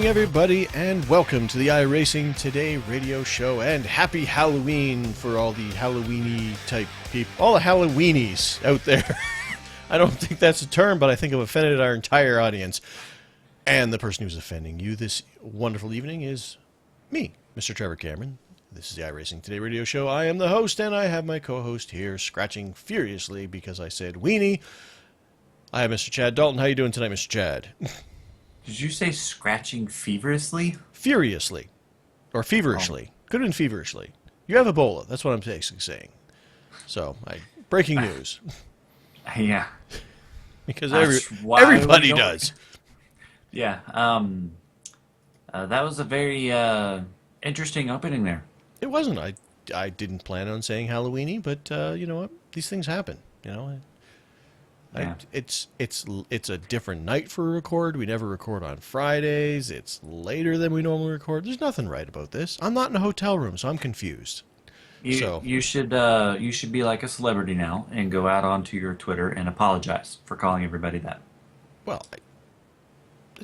everybody, and welcome to the iRacing Today radio show, and happy Halloween for all the Halloweeny type people, all the Halloweenies out there. I don't think that's a term, but I think I've offended our entire audience. And the person who's offending you this wonderful evening is me, Mr. Trevor Cameron. This is the iRacing Today radio show. I am the host, and I have my co-host here scratching furiously because I said weenie. I have Mr. Chad Dalton. How you doing tonight, Mr. Chad? Did you say scratching feverishly? Furiously. Or feverishly. Could have been feverishly. You have Ebola. That's what I'm basically saying. So, breaking news. Yeah. Because everybody does. Yeah. That was a very interesting opening there. It wasn't. I didn't plan on saying Halloweeny, but you know what? These things happen. You know. Yeah. It's a different night for a record. We never record on Fridays. It's later than we normally record. There's nothing right about this. I'm not in a hotel room, so I'm confused. You should be like a celebrity now and go out onto your Twitter and apologize for calling everybody that. Well,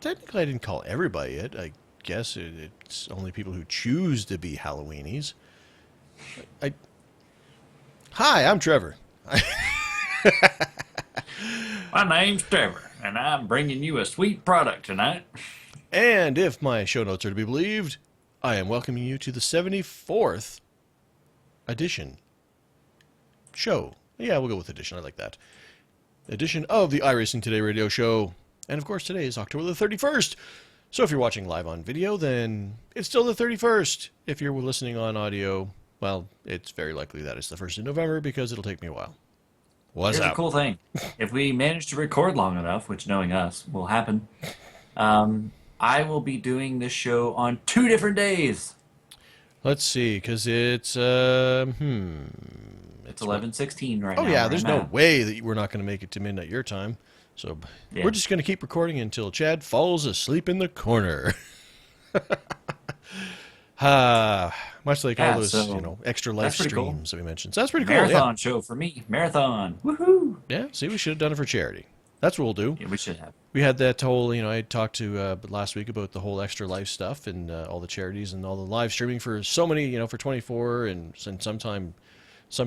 technically I didn't call everybody it. I guess it's only people who choose to be Halloweenies. Hi, I'm Trevor. My name's Trevor, and I'm bringing you a sweet product tonight. And if my show notes are to be believed, I am welcoming you to the 74th edition. Show. Yeah, we'll go with edition. I like that. Edition of the iRacing Today radio show. And of course, today is October the 31st. So if you're watching live on video, then it's still the 31st. If you're listening on audio, well, it's very likely that it's the 1st of November because it'll take me a while. What's Here's up? the cool thing. If we manage to record long enough, which knowing us will happen, I will be doing this show on 2 different days. Let's see, because it's, It's 11:16 right now. Oh, yeah, there's no way that we're not going to make it to midnight your time. So Yeah. we're just going to keep recording until Chad falls asleep in the corner. Much like all those, extra life that's pretty cool. streams that we mentioned. So that's pretty cool. Marathon show for me. Marathon. Woohoo! Yeah, see, we should have done it for charity. That's what we'll do. Yeah, we should have. We had that whole, I talked to last week about the whole extra life stuff and all the charities and all the live streaming for so many, for 24 and some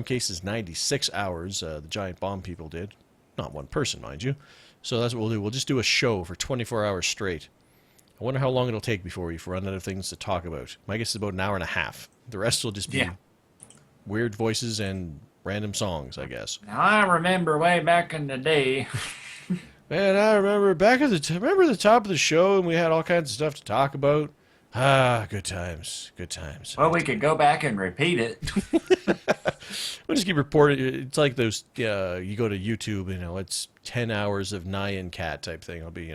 cases 96 hours, the Giant Bomb people did. Not one person, mind you. So that's what we'll do. We'll just do a show for 24 hours straight. I wonder how long it'll take before we run out of things to talk about. My guess is about an hour and a half. The rest will just be weird voices and random songs, I guess. Now I remember way back in the day. Man, I remember back at the top of the show, and we had all kinds of stuff to talk about. Good times, good times. Well, we could go back and repeat it. We'll just keep reporting. It's like those. You go to YouTube, it's 10 hours of Nyan Cat type thing. I'll be,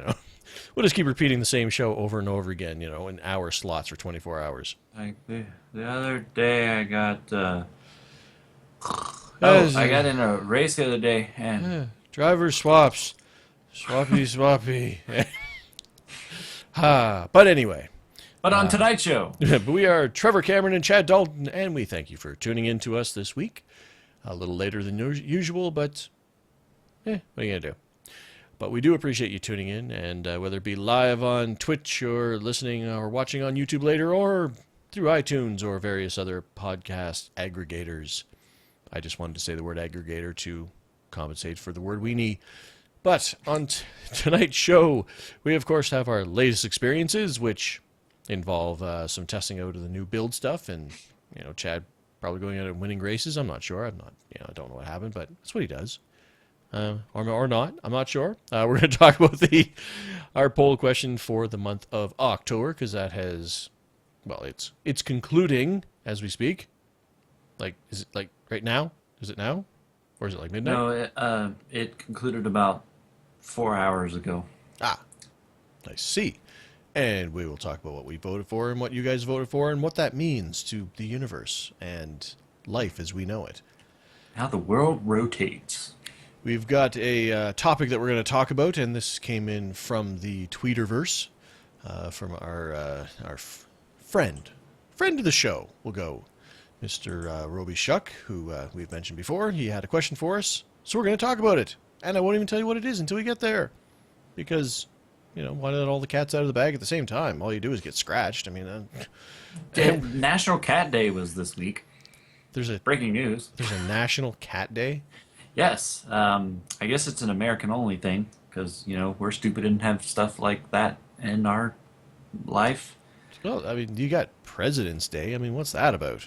we'll just keep repeating the same show over and over again. In hour slots for 24 hours. Like the other day, I got. I got in a race the other day, and driver swaps, swappy. But anyway. But on tonight's show. But we are Trevor Cameron and Chad Dalton, and we thank you for tuning in to us this week. A little later than usual, but what are you going to do? But we do appreciate you tuning in, and whether it be live on Twitch or listening or watching on YouTube later or through iTunes or various other podcast aggregators. I just wanted to say the word aggregator to compensate for the word weenie. But on tonight's show, we of course have our latest experiences, which involve some testing out of the new build stuff, and Chad probably going out and winning races. I'm not sure. I don't know what happened, but that's what he does, or not. I'm not sure. We're going to talk about our poll question for the month of October, because that has, it's concluding as we speak. Like, is it like right now? Is it now, or is it like midnight? No, it concluded about 4 hours ago. I see. And we will talk about what we voted for and what you guys voted for and what that means to the universe and life as we know it. How the world rotates. We've got a topic that we're going to talk about, and this came in from the Tweeterverse, from our friend of the show. We'll go, Mr. Roby Shuck, who we've mentioned before. He had a question for us, so we're going to talk about it. And I won't even tell you what it is until we get there, because why let all the cats out of the bag at the same time? All you do is get scratched. I mean, National Cat Day was this week. there's a Breaking news. there's a National Cat Day. Yes, I guess it's an American only thing because we're stupid and have stuff like that in our life. Well, I mean, you got President's Day. I mean, what's that about?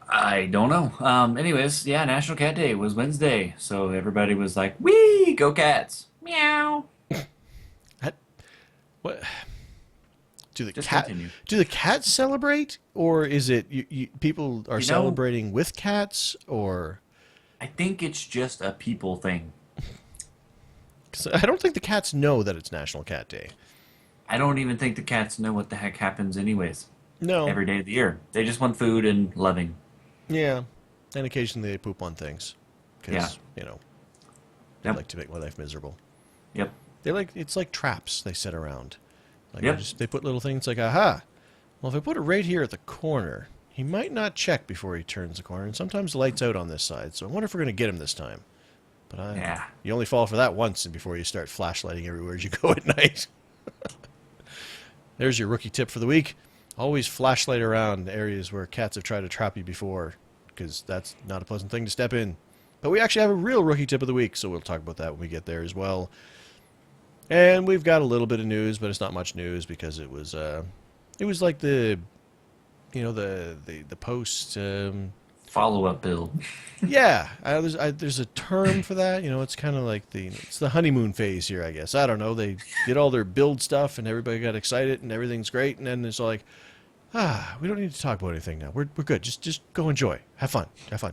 I don't know. Anyways, yeah, National Cat Day was Wednesday, so everybody was like, "Wee, go cats!" Meow. That, what do the Just cat continue. do the cats celebrate, or is it people are You know- celebrating with cats, or? I think it's just a people thing. 'Cause I don't think the cats know that it's National Cat Day. I don't even think the cats know what the heck happens, anyways. No. Every day of the year, they just want food and loving. Yeah, and occasionally they poop on things because they Yep. like to make my life miserable. Yep. It's like traps they set around. Like Yep. they put little things like, aha. Well, if I put it right here at the corner, he might not check before he turns the corner, and sometimes the light's out on this side. So I wonder if we're going to get him this time. But Yeah. you only fall for that once, and before you start flashlighting everywhere as you go at night. There's your rookie tip for the week. Always flashlight around areas where cats have tried to trap you before, because that's not a pleasant thing to step in. But we actually have a real rookie tip of the week, so we'll talk about that when we get there as well. And we've got a little bit of news, but it's not much news because it was like the post. Follow-up build. Yeah, there's a term for that. It's kind of like it's the honeymoon phase here, I guess. I don't know. They did all their build stuff, and everybody got excited, and everything's great, and then it's like, we don't need to talk about anything now. We're good. Just go enjoy. Have fun.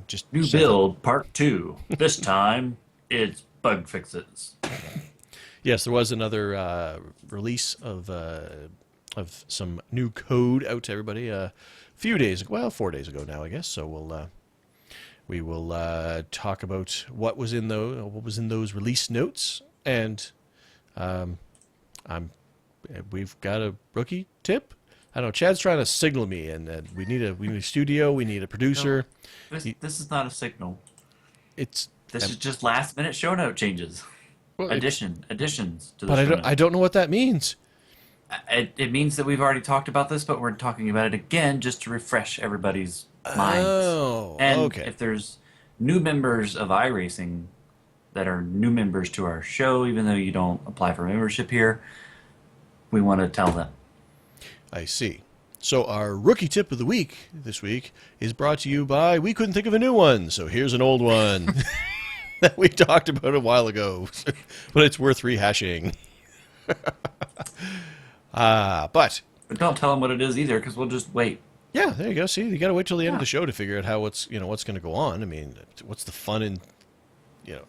Just New just have fun. build part 2. This time it's bug fixes. Yes, there was another release of some new code out to everybody a few days ago. Well, 4 days ago now, I guess. So we will talk about what was in those release notes, and we've got a rookie tip. I don't know. Chad's trying to signal me, and we need a studio. We need a producer. This is not a signal. It's This is just last minute show note changes. well, Additions to the but show I notes. don't know what that means. It means that we've already talked about this, but we're talking about it again just to refresh everybody's minds. Oh, And okay. if there's new members of iRacing that are new members to our show, even though you don't apply for membership here, we want to tell them. I see. So our rookie tip of the week this week is brought to you by we couldn't think of a new one, so here's an old one that we talked about a while ago, but it's worth rehashing. But But don't tell them what it is either, because we'll just wait. yeah, there you go. See, you got to wait till the end of the show to figure out how what's going to go on. I mean, what's the fun in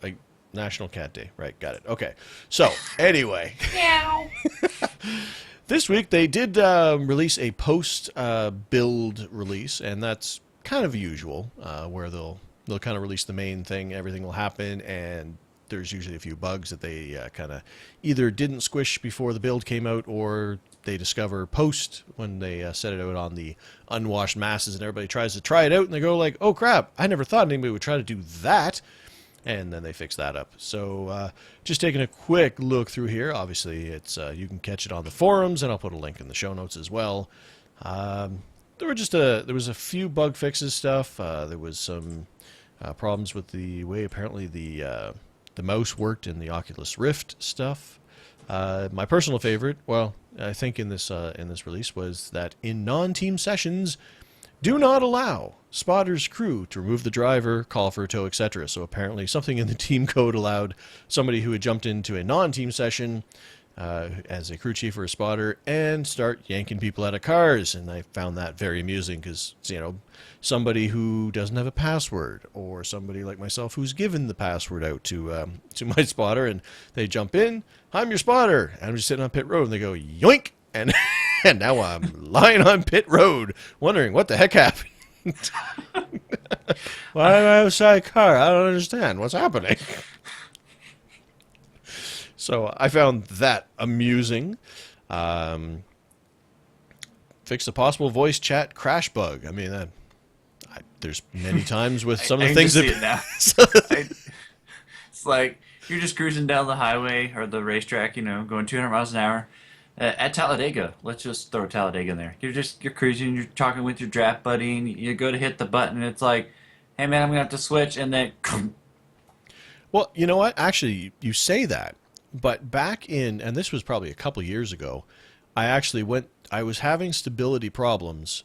like National Cat Day, right? Got it. Okay. So anyway, this week they did release a post build release, and that's kind of usual, where they'll kind of release the main thing, everything will happen, and there's usually a few bugs that they kind of either didn't squish before the build came out, or they discover post when they set it out on the unwashed masses, and everybody tries to try it out, and they go like, "Oh crap! I never thought anybody would try to do that." And then they fix that up. So just taking a quick look through here. Obviously, it's you can catch it on the forums, and I'll put a link in the show notes as well. There was a few bug fixes stuff. There was some problems with the way apparently the mouse worked in the Oculus Rift stuff. My personal favorite, well, I think in this release, was that in non-team sessions, do not allow spotter's crew to remove the driver, call for a tow, etc. So apparently something in the team code allowed somebody who had jumped into a non-team session as a crew chief or a spotter and start yanking people out of cars. And I found that very amusing because, somebody who doesn't have a password, or somebody like myself who's given the password out to my spotter, and they jump in, "I'm your spotter," and I'm just sitting on pit road, and they go, "Yoink!" And and now I'm lying on pit road, wondering what the heck happened. Why am I outside a car? I don't understand. What's happening? So I found that amusing. Fixed a possible voice chat crash bug. I mean, there's many times with some of the I can things just that see it now. It's like You're just cruising down the highway or the racetrack, going 200 miles an hour. At Talladega, let's just throw Talladega in there. You're cruising, you're talking with your draft buddy, and you go to hit the button, and it's like, hey man, I'm gonna have to switch, and then Well, you know what? Actually, you say that, but back in, and this was probably a couple years ago, I actually went. I was having stability problems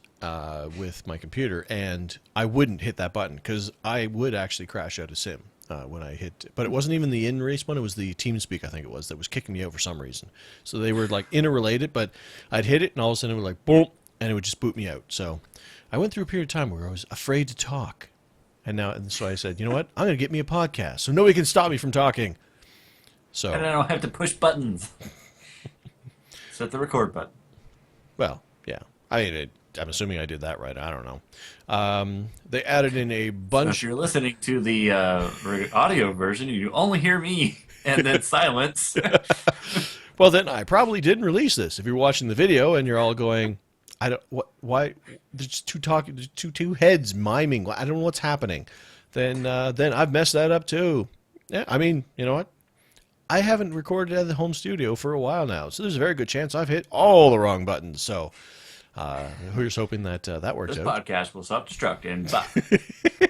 with my computer, and I wouldn't hit that button because I would actually crash out of sim when I hit. But it wasn't even the in race one; it was the TeamSpeak, I think it was, that was kicking me out for some reason. So they were like interrelated, but I'd hit it, and all of a sudden it would like boom, and it would just boot me out. So I went through a period of time where I was afraid to talk. And so I said, you know what? I'm going to get me a podcast so nobody can stop me from talking. So, and I don't have to push buttons. Set the record button. well, yeah. I mean, I'm assuming I did that right. I don't know. They added in a So bunch. if you're listening to the audio version, you only hear me and then silence. Well, then I probably didn't release this. If you're watching the video and you're all going, I don't what why there's two heads miming. I don't know what's happening. Then I've messed that up too. Yeah, I mean, you know what? I haven't recorded at the home studio for a while now, so there's a very good chance I've hit all the wrong buttons. So here's hoping that that works This out. podcast will self-destruct and bye.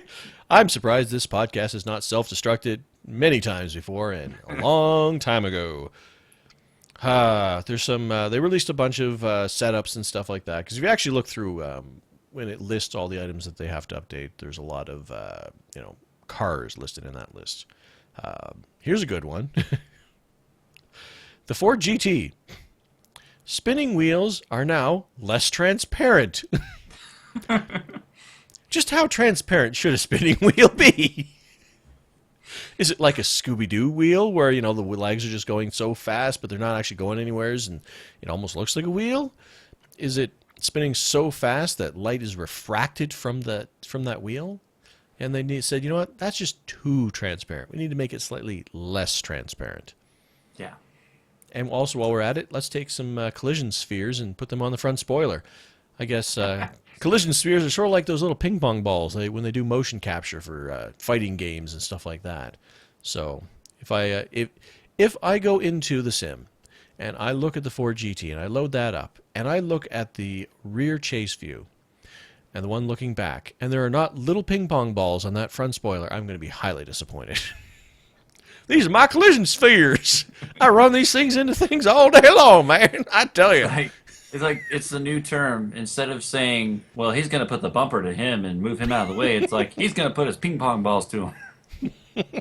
I'm surprised this podcast has not self-destructed many times before and a long time ago. There's some. They released a bunch of setups and stuff like that. Because if you actually look through when it lists all the items that they have to update, there's a lot of cars listed in that list. Here's a good one: the Ford GT. Spinning wheels are now less transparent. Just how transparent should a spinning wheel be? Is it like a Scooby-Doo wheel where, the legs are just going so fast, but they're not actually going anywheres and it almost looks like a wheel? Is it spinning so fast that light is refracted from that wheel? And they said, you know what? That's just too transparent. We need to make it slightly less transparent. Yeah. And also, while we're at it, let's take some collision spheres and put them on the front spoiler. I guess collision spheres are sort of like those little ping pong balls when they do motion capture for fighting games and stuff like that. So if I go into the sim and I look at the Ford GT and I load that up and I look at the rear chase view and the one looking back and there are not little ping pong balls on that front spoiler, I'm going to be highly disappointed. These are my collision spheres. I run these things into things all day long, man. I tell you. It's the new term. Instead of saying, well, he's going to put the bumper to him and move him out of the way, it's like he's going to put his ping pong balls to him.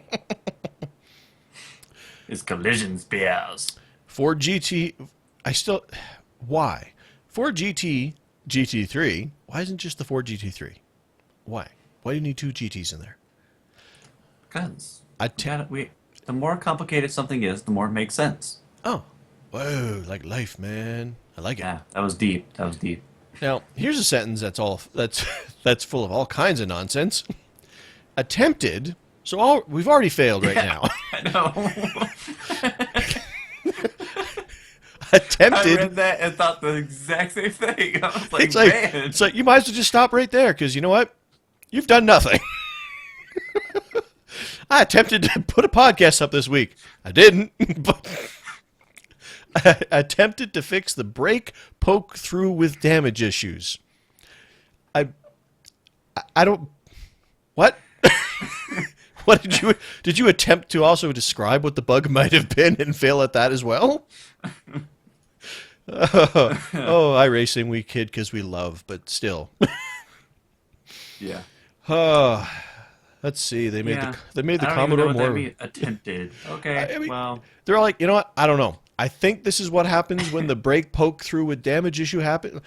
His collision spears. Ford GT, why? Ford GT, GT3, why isn't just the Ford GT3? Why? Why do you need two GTs in there? Because the more complicated something is, the more it makes sense. Oh, whoa, like life, man. I like it. Yeah, that was deep. That was deep. Now, here's a sentence that's full of all kinds of nonsense. Attempted, so we've already failed right now. I know. Attempted. I read that and thought the exact same thing. I was like, It's like, man. it's like you might as well just stop right there because you know what? You've done nothing. I attempted to put a podcast up this week. I didn't, but I attempted to fix the brake poke through with damage issues. I don't. What? What did you attempt to also describe what the bug might have been and fail at that as well? Oh, iRacing, we kid because we love, but still. Yeah. Oh, let's see. They made the I don't Commodore even know what more. that means. Attempted. Okay. I mean, well. they're all like, you know what? I don't know. I think this is what happens when the brake poke through with damage issue happens.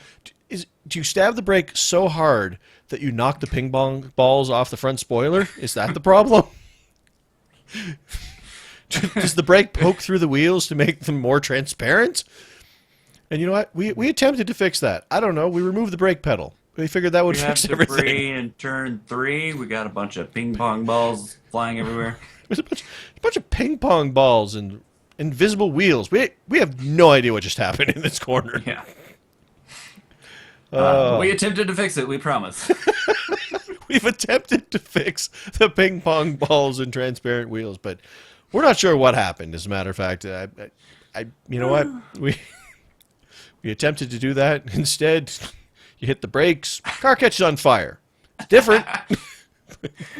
Do you stab the brake so hard that you knock the ping pong balls off the front spoiler? Is that the problem? Does the brake poke through the wheels to make them more transparent? And you know what? We attempted to fix that. I don't know. We removed the brake pedal. We figured that would We have fix debris everything. in turn 3. We got a bunch of ping pong balls flying everywhere. There's a bunch of ping pong balls and invisible wheels. We have no idea what just happened in this corner. Yeah. We attempted to fix it, we promise. We've attempted to fix the ping pong balls and transparent wheels, but We're not sure what happened. As a matter of fact, you know what? We attempted to do that. Instead, you hit the brakes. Car catches on fire. It's different.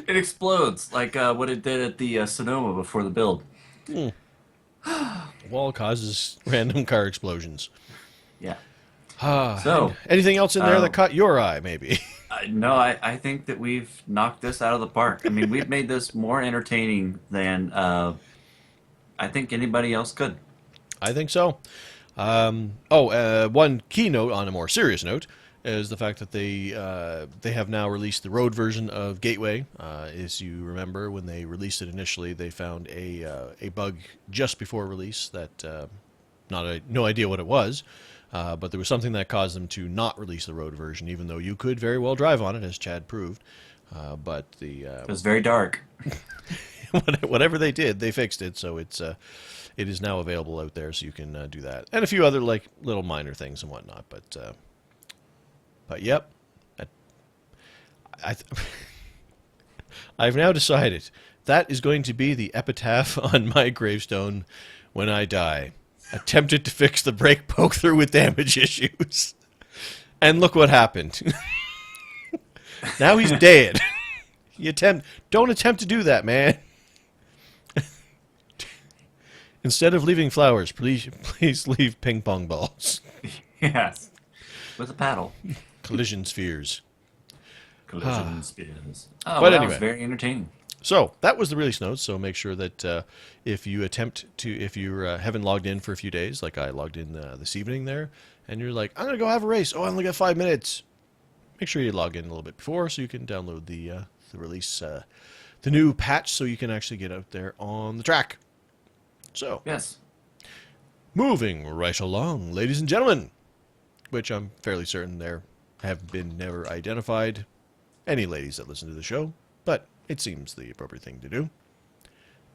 It explodes like what it did at the Sonoma before the build. Wall causes random car explosions. Yeah. And So, anything else in there that caught your eye, maybe? no, I think that we've knocked this out of the park. I mean, we've made this more entertaining than I think anybody else could. I think so. One keynote on a more serious note is the fact that they have now released the road version of Gateway. As you remember, when they released it initially, they found a bug just before release that no idea what it was, but there was something that caused them to not release the road version, even though you could very well drive on it, as Chad proved. But It was very dark. whatever they did, they fixed it, so it is now available out there, so you can do that, and a few other like little minor things and whatnot. But yep, I've now decided that is going to be the epitaph on my gravestone when I die. Attempted to fix the brake poke through with damage issues, and look what happened. Now he's dead. Don't attempt to do that, man. Instead of leaving flowers, please leave ping pong balls. Yes. With a paddle. Collision spheres. Collision spears. Oh, But well, that anyway. was very entertaining. So that was the release notes. So make sure that if you haven't logged in for a few days, like I logged in this evening there, and you're like, I'm gonna go have a race. Oh, I only got 5 minutes. Make sure you log in a little bit before so you can download the release, the new patch, so you can actually get out there on the track. So Yes. moving right along, ladies and gentlemen, which I'm fairly certain there have been never identified any ladies that listen to the show, but it seems the appropriate thing to do.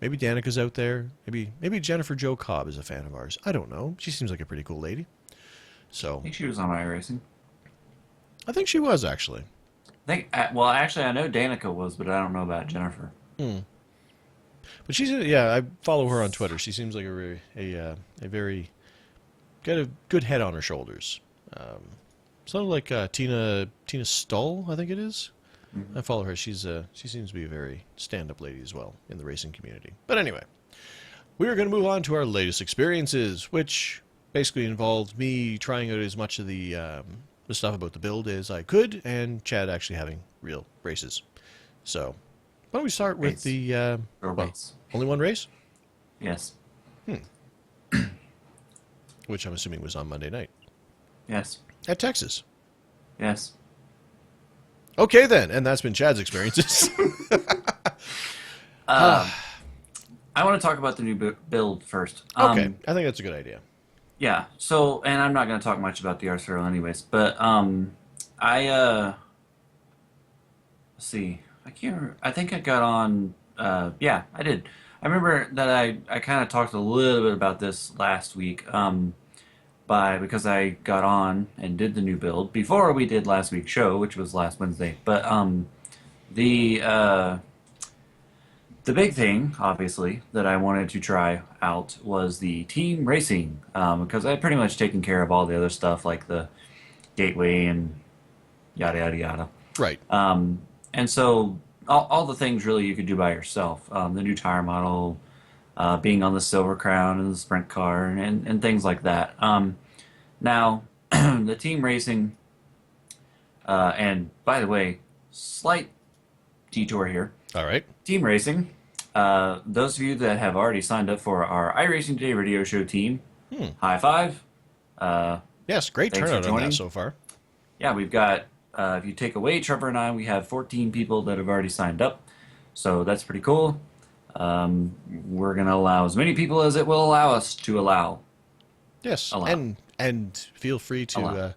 Maybe Danica's out there. Maybe Jennifer Jo Cobb is a fan of ours. I don't know. She seems like a pretty cool lady. So I think she was on iRacing. I think she was actually. Well, actually, I know Danica was, but I don't know about Jennifer. But I follow her on Twitter. She seems like a very got a good head on her shoulders. Something like Tina Stull, I think it is. I follow her. She seems to be a very stand-up lady as well in the racing community. But anyway, we are going to move on to our latest experiences, which basically involved me trying out as much of the stuff about the build as I could, and Chad actually having real races. So, why don't we start with the Robots. only one race, Yes. which I'm assuming was on Monday night Yes. at Texas. Yes. Okay, then, and that's been Chad's experiences. I want to talk about the new build first. Okay, I think that's a good idea. Yeah. So, and I'm not going to talk much about the Arcero anyways, but let's see. I can't remember. I think I got on. Yeah, I did. I remember that I kind of talked a little bit about this last week. Because I got on and did the new build before we did last week's show, which was last Wednesday. But the big thing, obviously, that I wanted to try out was the team racing, because I had pretty much taken care of all the other stuff like the gateway and yada yada yada. Right. And so all the things really you could do by yourself. The new tire model, being on the Silver Crown and the sprint car and things like that. Now, the team racing, and by the way, slight detour here. All right. Team racing, those of you that have already signed up for our iRacing Today radio show team, high five. Yes, great Thanks for turnout on joining. that so far. Yeah, we've got, if you take away Trevor and I, we have 14 people that have already signed up. So that's pretty cool. We're going to allow as many people as it will allow us to allow. Yes, Allow. and feel free to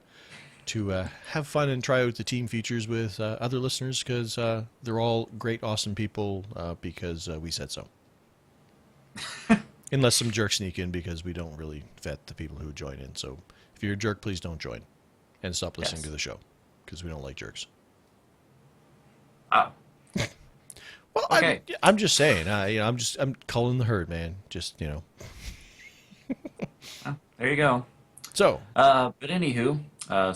have fun and try out the team features with other listeners, because they're all great, awesome people, because we said so. Unless some jerks sneak in, because we don't really vet the people who join in. So if you're a jerk, please don't join and stop listening to the show, because we don't like jerks. Oh. Well, Okay. I'm just saying. I'm calling the herd, man. Just Well, there you go. So But anywho,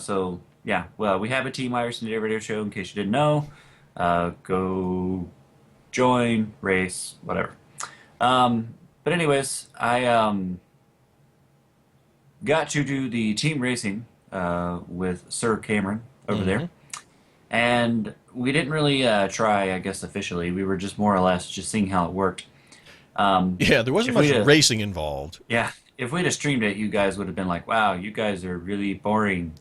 so yeah, well, we have a Team iRacing Today radio show in case you didn't know. Go join, race, whatever. But anyways, I got to do the team racing with Sir Cameron over hmm there, and we didn't really try, I guess, officially. We were just more or less just seeing how it worked. Um, yeah, there wasn't if much we'd have, racing involved. yeah, if we'd have streamed it, you guys would have been like, "Wow, you guys are really boring."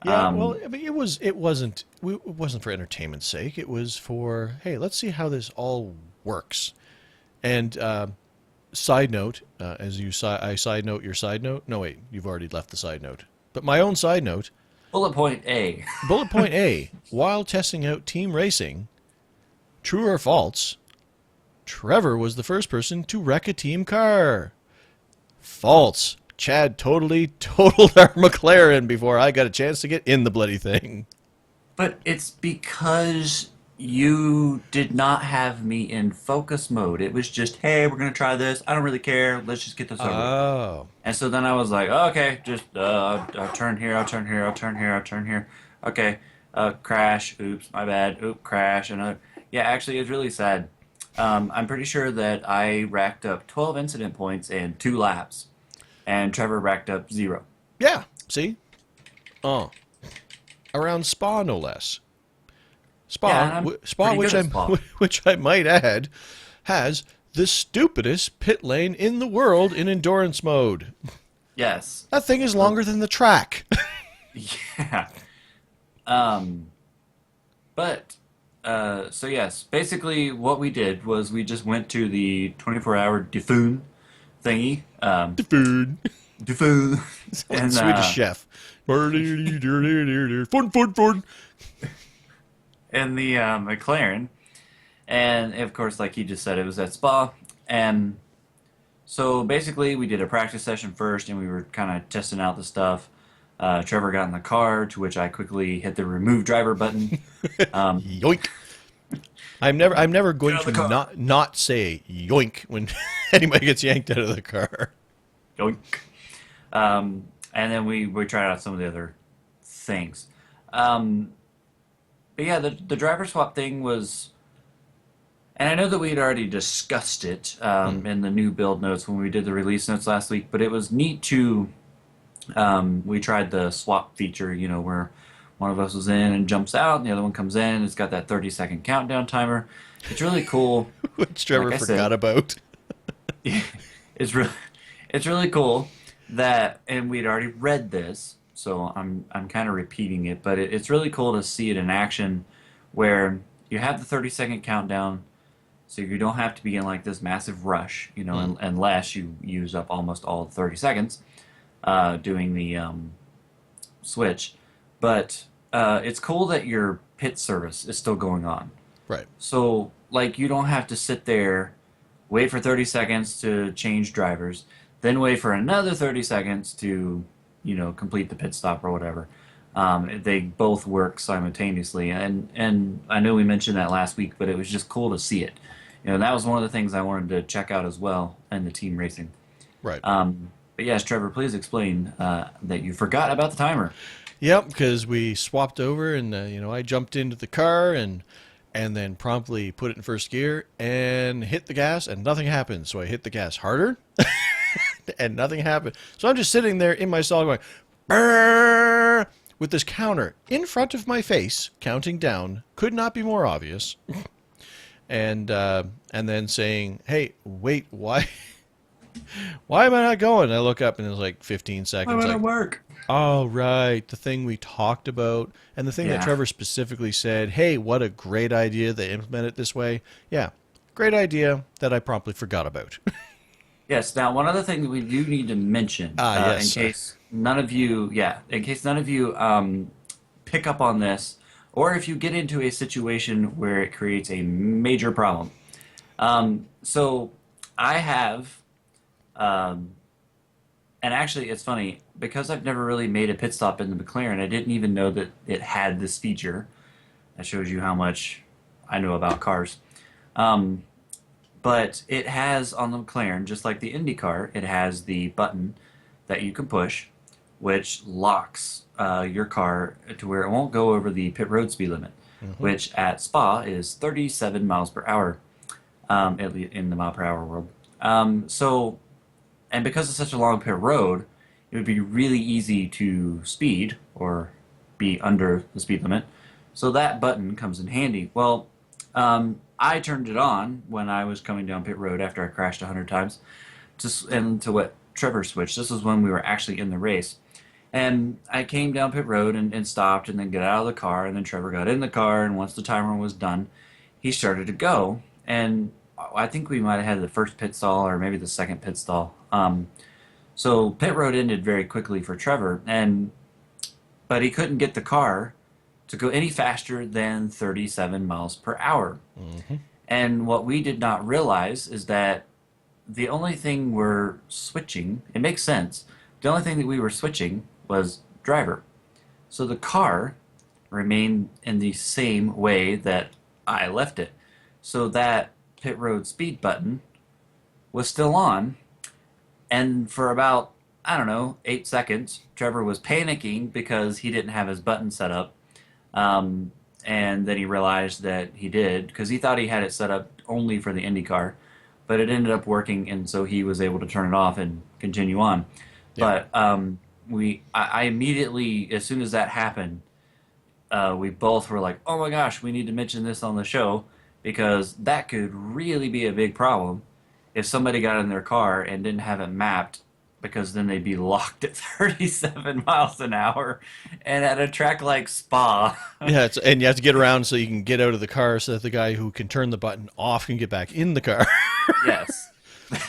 Yeah, well, Um, I mean, it wasn't for entertainment's sake. It was for, hey, let's see how this all works. And side note, I side note your side note. No, wait, you've already left the side note. But my own side note, bullet point A. bullet point A: while testing out team racing, true or false, Trevor was the first person to wreck a team car. False. Chad totally totaled our McLaren before I got a chance to get in the bloody thing. But it's because you did not have me in focus mode. It was just, hey, we're gonna try this. I don't really care. Let's just get this over with. Oh. And so then I was like, oh, okay, just I'll turn here, I'll turn here, I'll turn here, I'll turn here. Okay, crash. Oops, my bad. Oop, crash. Yeah, actually, it's really sad. I'm pretty sure that I racked up 12 incident points in 2 laps, and Trevor racked up 0. Yeah. See? Oh. Around Spa, no less. Yeah, and I'm Spa, pretty good at Spa. which I might add, has the stupidest pit lane in the world in endurance mode. Yes. That thing is longer than the track. Yeah. Um, but so yes, basically what we did was we just went to the 24-hour Defoon thingy, Food. Defoon, and Swedish chef. Fun, fun, fun. and the McLaren, and of course, like he just said, it was at Spa, and so basically we did a practice session first, and we were kind of testing out the stuff. Trevor got in the car, to which I quickly hit the remove driver button. Yoink. I'm never going out to of the car. not say yoink when anybody gets yanked out of the car. Yoink. And then we tried out some of the other things. But yeah, the driver swap thing was, and I know that we had already discussed it in the new build notes when we did the release notes last week, but it was neat to, we tried the swap feature, where one of us was in and jumps out, and the other one comes in. It's got that 30-second countdown timer. It's really cool. Which Trevor Like I forgot said, about. it's really cool that, and we'd already read this, so I'm kind of repeating it, but it's really cool to see it in action, where you have the 30-second countdown, so you don't have to be in like this massive rush, unless you use up almost all the 30 seconds doing the switch. But it's cool that your pit service is still going on. Right. So, like, you don't have to sit there, wait for 30 seconds to change drivers, then wait for another 30 seconds to, complete the pit stop or whatever. They both work simultaneously. And I know we mentioned that last week, but it was just cool to see it. That was one of the things I wanted to check out as well in the team racing. Right. But yes, Trevor, please explain that you forgot about the timer. Yep, because we swapped over, and I jumped into the car and then promptly put it in first gear and hit the gas, and nothing happened. So I hit the gas harder, and nothing happened. So I'm just sitting there in my stall going, "Brrr," with this counter in front of my face, counting down. Could not be more obvious. And then saying, "Hey, wait, why?" Why am I not going? I look up and it's like 15 seconds. Why would Like, it work? oh, right. The thing we talked about. And the thing that Yeah. Trevor specifically said, hey, what a great idea they implement it this way. Yeah, great idea that I promptly forgot about. Yes. Now, one other thing that we do need to mention, Yes. in case none of you, pick up on this, or if you get into a situation where it creates a major problem. So I have, and actually, it's funny because I've never really made a pit stop in the McLaren. I didn't even know that it had this feature. That shows you how much I know about cars. But it has on the McLaren, just like the IndyCar, it has the button that you can push, which locks your car to where it won't go over the pit road speed limit, Hmm. which at Spa is 37 miles per hour, at least in the mile per hour world. So, and because it's such a long pit road, it would be really easy to speed or be under the speed limit. So that button comes in handy. Well, I turned it on when I was coming down pit road after I crashed 100 times, just and to what Trevor switched. This was when we were actually in the race. And I came down pit road and stopped and then got out of the car. And then Trevor got in the car. And once the timer was done, he started to go. And I think we might have had the first pit stall or maybe the second pit stall. So pit road ended very quickly for Trevor. But he couldn't get the car to go any faster than 37 miles per hour. Hmm. And what we did not realize is that the only thing we're switching, it makes sense, the only thing that we were switching was driver. So the car remained in the same way that I left it. So that pit road speed button was still on, and for about, I don't know, 8 seconds, Trevor was panicking because he didn't have his button set up. Um, and then he realized that he did because he thought he had it set up only for the IndyCar, but it ended up working, and so he was able to turn it off and continue on. Yeah. But I immediately, as soon as that happened, we both were like, "Oh my gosh, we need to mention this on the show because that could really be a big problem if somebody got in their car and didn't have it mapped, because then they'd be locked at 37 miles an hour and at a track like Spa." Yeah, and you have to get around so you can get out of the car so that the guy who can turn the button off can get back in the car. Yes,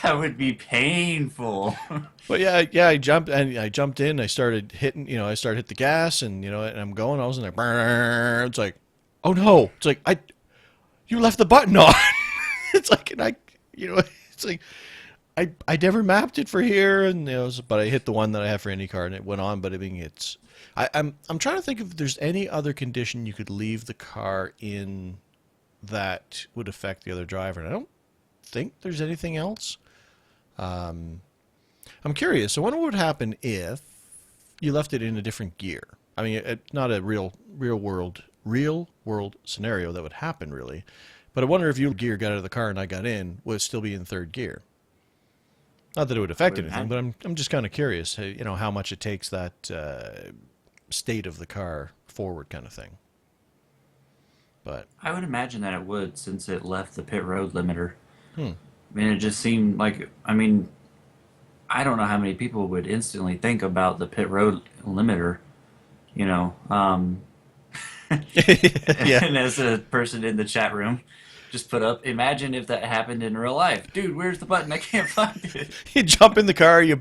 that would be painful. But yeah, I jumped in. I started hitting, I started hit the gas, and and I'm going. I was in there. Brrr. It's like, oh no! It's like you left the button on. It's like, and it's like I never mapped it for here, and but I hit the one that I have for IndyCar, and it went on. But I mean, I'm trying to think if there's any other condition you could leave the car in that would affect the other driver, and I don't think there's anything else. I'm curious. I wonder what would happen if you left it in a different gear. I mean, not a real world scenario that would happen really, but I wonder if your gear got out of the car and I got in, would it still be in third gear? Not that it would I affect would anything, but imagine. I'm just kind of curious, how much it takes that state of the car forward, kind of thing. But I would imagine that it would, since it left the pit road limiter. hmm. I mean, it just seemed like, I mean, I don't know how many people would instantly think about the pit road limiter, you know. Yeah, And as a person in the chat room just put up, imagine if that happened in real life. Dude, where's the button? I can't find it. you jump in the car, you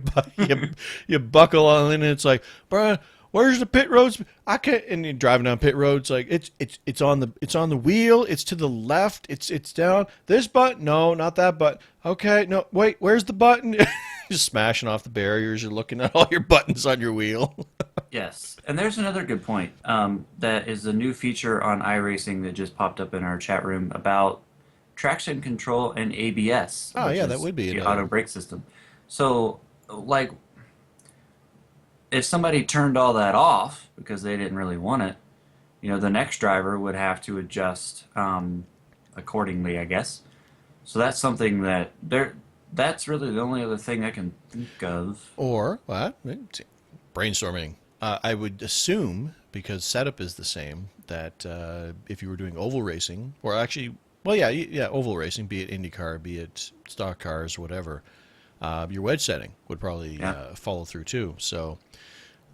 buckle on in, and it's like, bruh, where's the pit roads? I can't. And you're driving down pit roads, like it's on the wheel. It's to the left. It's down. This button? No, not that button. Okay, no, wait. Where's the button? Just smashing off the barriers. You're looking at all your buttons on your wheel. Yes, and there's another good point. That is a new feature on iRacing that just popped up in our chat room about traction control and ABS, Oh which yeah, that is would be the another. auto brake system. So, like, if somebody turned all that off because they didn't really want it, the next driver would have to adjust accordingly, I guess. So that's something that there. That's really the only other thing I can think of. Or what? Brainstorming. I would assume, because setup is the same, that if you were doing oval racing, or actually, well, yeah, oval racing, be it IndyCar, be it stock cars, whatever, your wedge setting would probably Yeah. follow through too. So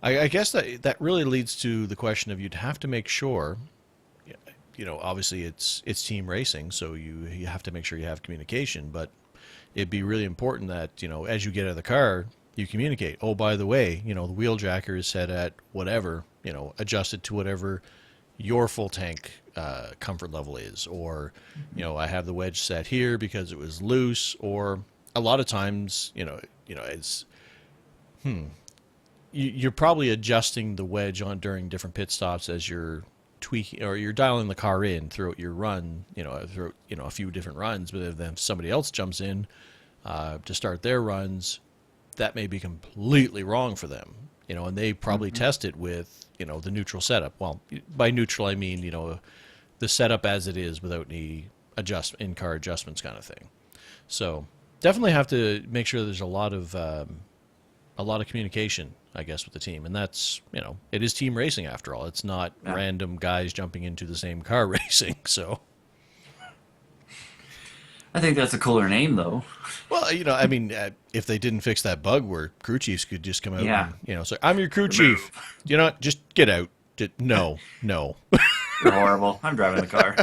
I guess that really leads to the question of, you'd have to make sure, obviously it's team racing, so you have to make sure you have communication, but it'd be really important that, as you get out of the car, you communicate. Oh, by the way, the wheel jacker is set at whatever, adjusted to whatever your full tank comfort level is. Or, I have the wedge set here because it was loose. Or a lot of times, it's, you're probably adjusting the wedge on during different pit stops as you're tweaking or you're dialing the car in throughout your run, through a few different runs, but then if somebody else jumps in to start their runs, that may be completely wrong for them, and they probably test it with, the neutral setup. Well, by neutral, I mean, the setup as it is without any in-car adjustments kind of thing. So definitely have to make sure there's a lot of communication, I guess, with the team. And that's, it is team racing after all. It's not random guys jumping into the same car racing. So I think that's a cooler name, though. well, I mean, if they didn't fix that bug where crew chiefs could just come out and, say, I'm your crew chief. Just get out. No. You're horrible. I'm driving the car.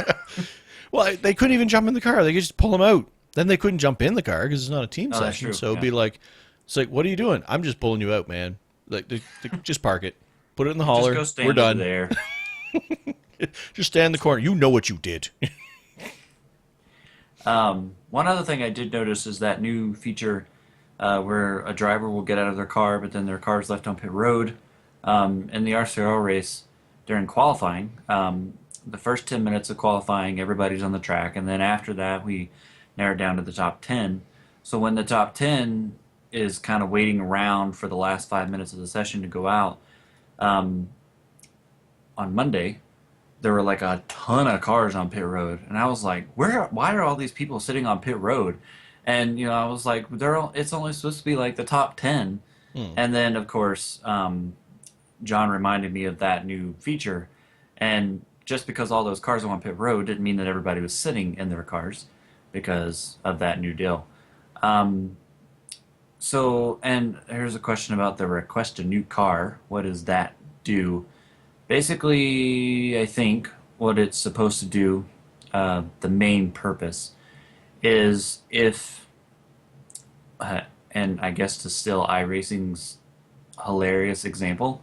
Well, they couldn't even jump in the car. They could just pull them out. Then they couldn't jump in the car because it's not a team session. So it'd be like, it's like, what are you doing? I'm just pulling you out, man. Like, just park it. Put it in the hauler. Just go stand We're done. there. Just stand in the corner. You know what you did. One other thing I did notice is that new feature where a driver will get out of their car, but then their car is left on pit road. In the RCR race during qualifying, the first 10 minutes of qualifying, everybody's on the track, and then after that, we narrowed down to the top 10. So when the top 10 is kind of waiting around for the last 5 minutes of the session to go out, on Monday, there were like a ton of cars on pit road, and I was like, why are all these people sitting on pit road? And I was like, it's only supposed to be like the top 10. And then of course John reminded me of that new feature, and just because all those cars were on pit road didn't mean that everybody was sitting in their cars because of that new deal. So, and here's a question about the request a new car. What does that do? Basically, I think what it's supposed to do, the main purpose, is if, and I guess to steal iRacing's hilarious example,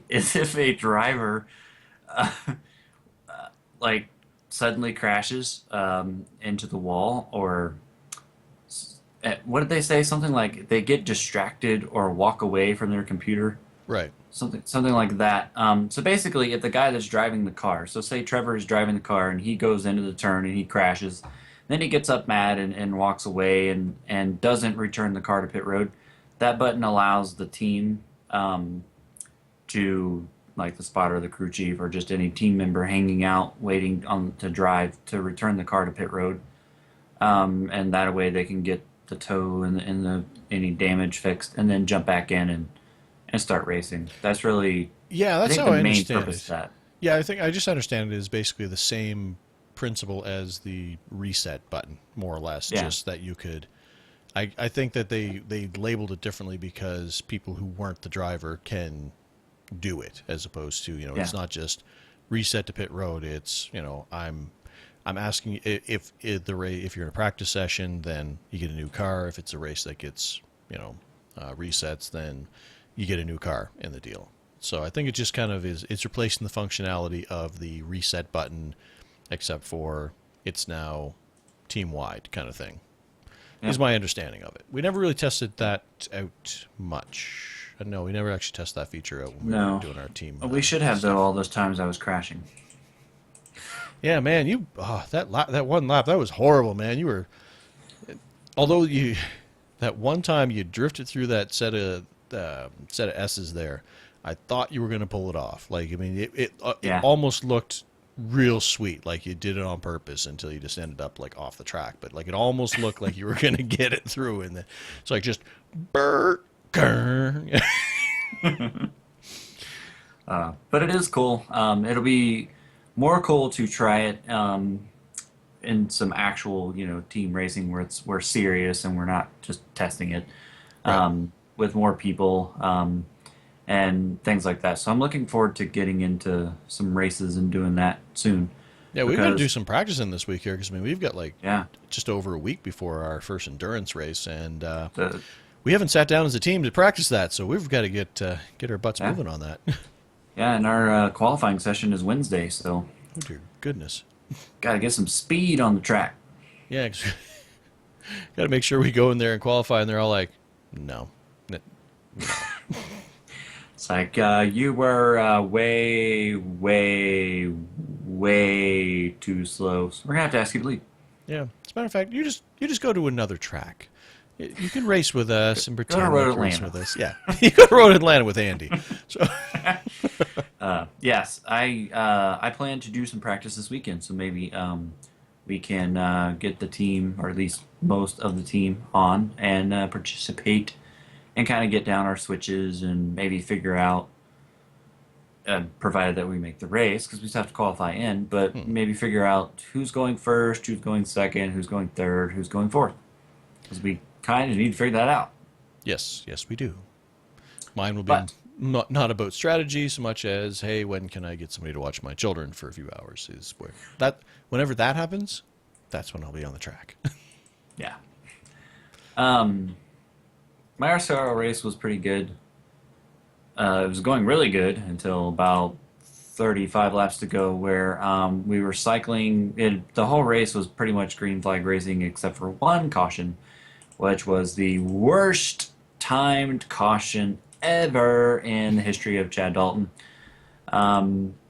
is if a driver like suddenly crashes into the wall, or what did they say? Something like they get distracted or walk away from their computer. Right. Something like that. So basically, if the guy that's driving the car, so say Trevor is driving the car and he goes into the turn and he crashes, then he gets up mad and walks away and doesn't return the car to pit road, that button allows the team to, like the spotter or the crew chief or just any team member hanging out waiting to drive, to return the car to pit road. And that way they can get the tow and any damage fixed and then jump back in and start racing. That's really, that's I think, how the I main understand purpose it. of that. Yeah, I think I just understand it is basically the same principle as the reset button, more or less. Yeah. Just that you could. I think that they labeled it differently because people who weren't the driver can do it, as opposed to it's not just reset to pit road. It's I'm asking if you're in a practice session, then you get a new car. If it's a race that gets resets, then you get a new car in the deal. So I think it just kind of it's replacing the functionality of the reset button, except for it's now team-wide kind of thing, is my understanding of it. We never really tested that out much. No, we never actually tested that feature out when we were doing our team. We should have, though, all those times I was crashing. Yeah, man, that one lap, that was horrible, man. You were, although that one time you drifted through that set of S's there, I thought you were going to pull it off. Like, I mean, it almost looked real sweet, like you did it on purpose until you just ended up like off the track. But like it almost looked like you were going to get it through, and then it's like just but it is cool. It'll be more cool to try it in some actual team racing where we're serious and we're not just testing it with more people and things like that. So I'm looking forward to getting into some races and doing that soon. Yeah, we've got to do some practicing this week here because I mean we've got just over a week before our first endurance race, and we haven't sat down as a team to practice that. So we've got to get our butts moving on that. Yeah, and our qualifying session is Wednesday, so. Oh dear goodness. Got to get some speed on the track. Yeah, got to make sure we go in there and qualify, and they're all like, no. It's like you were way, way, way too slow. So we're gonna have to ask you to leave. Yeah. As a matter of fact, you just go to another track. You can race with us and Go to pretend Road like you're racing Atlanta. with us. Yeah. You go to Road Atlanta with Andy. So Yes, I plan to do some practice this weekend, so maybe we can get the team, or at least most of the team, on and participate and kind of get down our switches and maybe figure out, provided that we make the race, because we still have to qualify in, but maybe figure out who's going first, who's going second, who's going third, who's going fourth, because we kind of need to figure that out. yes, we do. Mine will be But not about strategy so much as, hey, when can I get somebody to watch my children for a few hours? Is where that whenever that happens, that's when I'll be on the track. yeah, um, my RCR race was pretty good. It was going really good until about 35 laps to go, where we were cycling. The whole race was pretty much green flag racing, except for one caution, which was the worst timed caution ever in the history of Chad Dalton.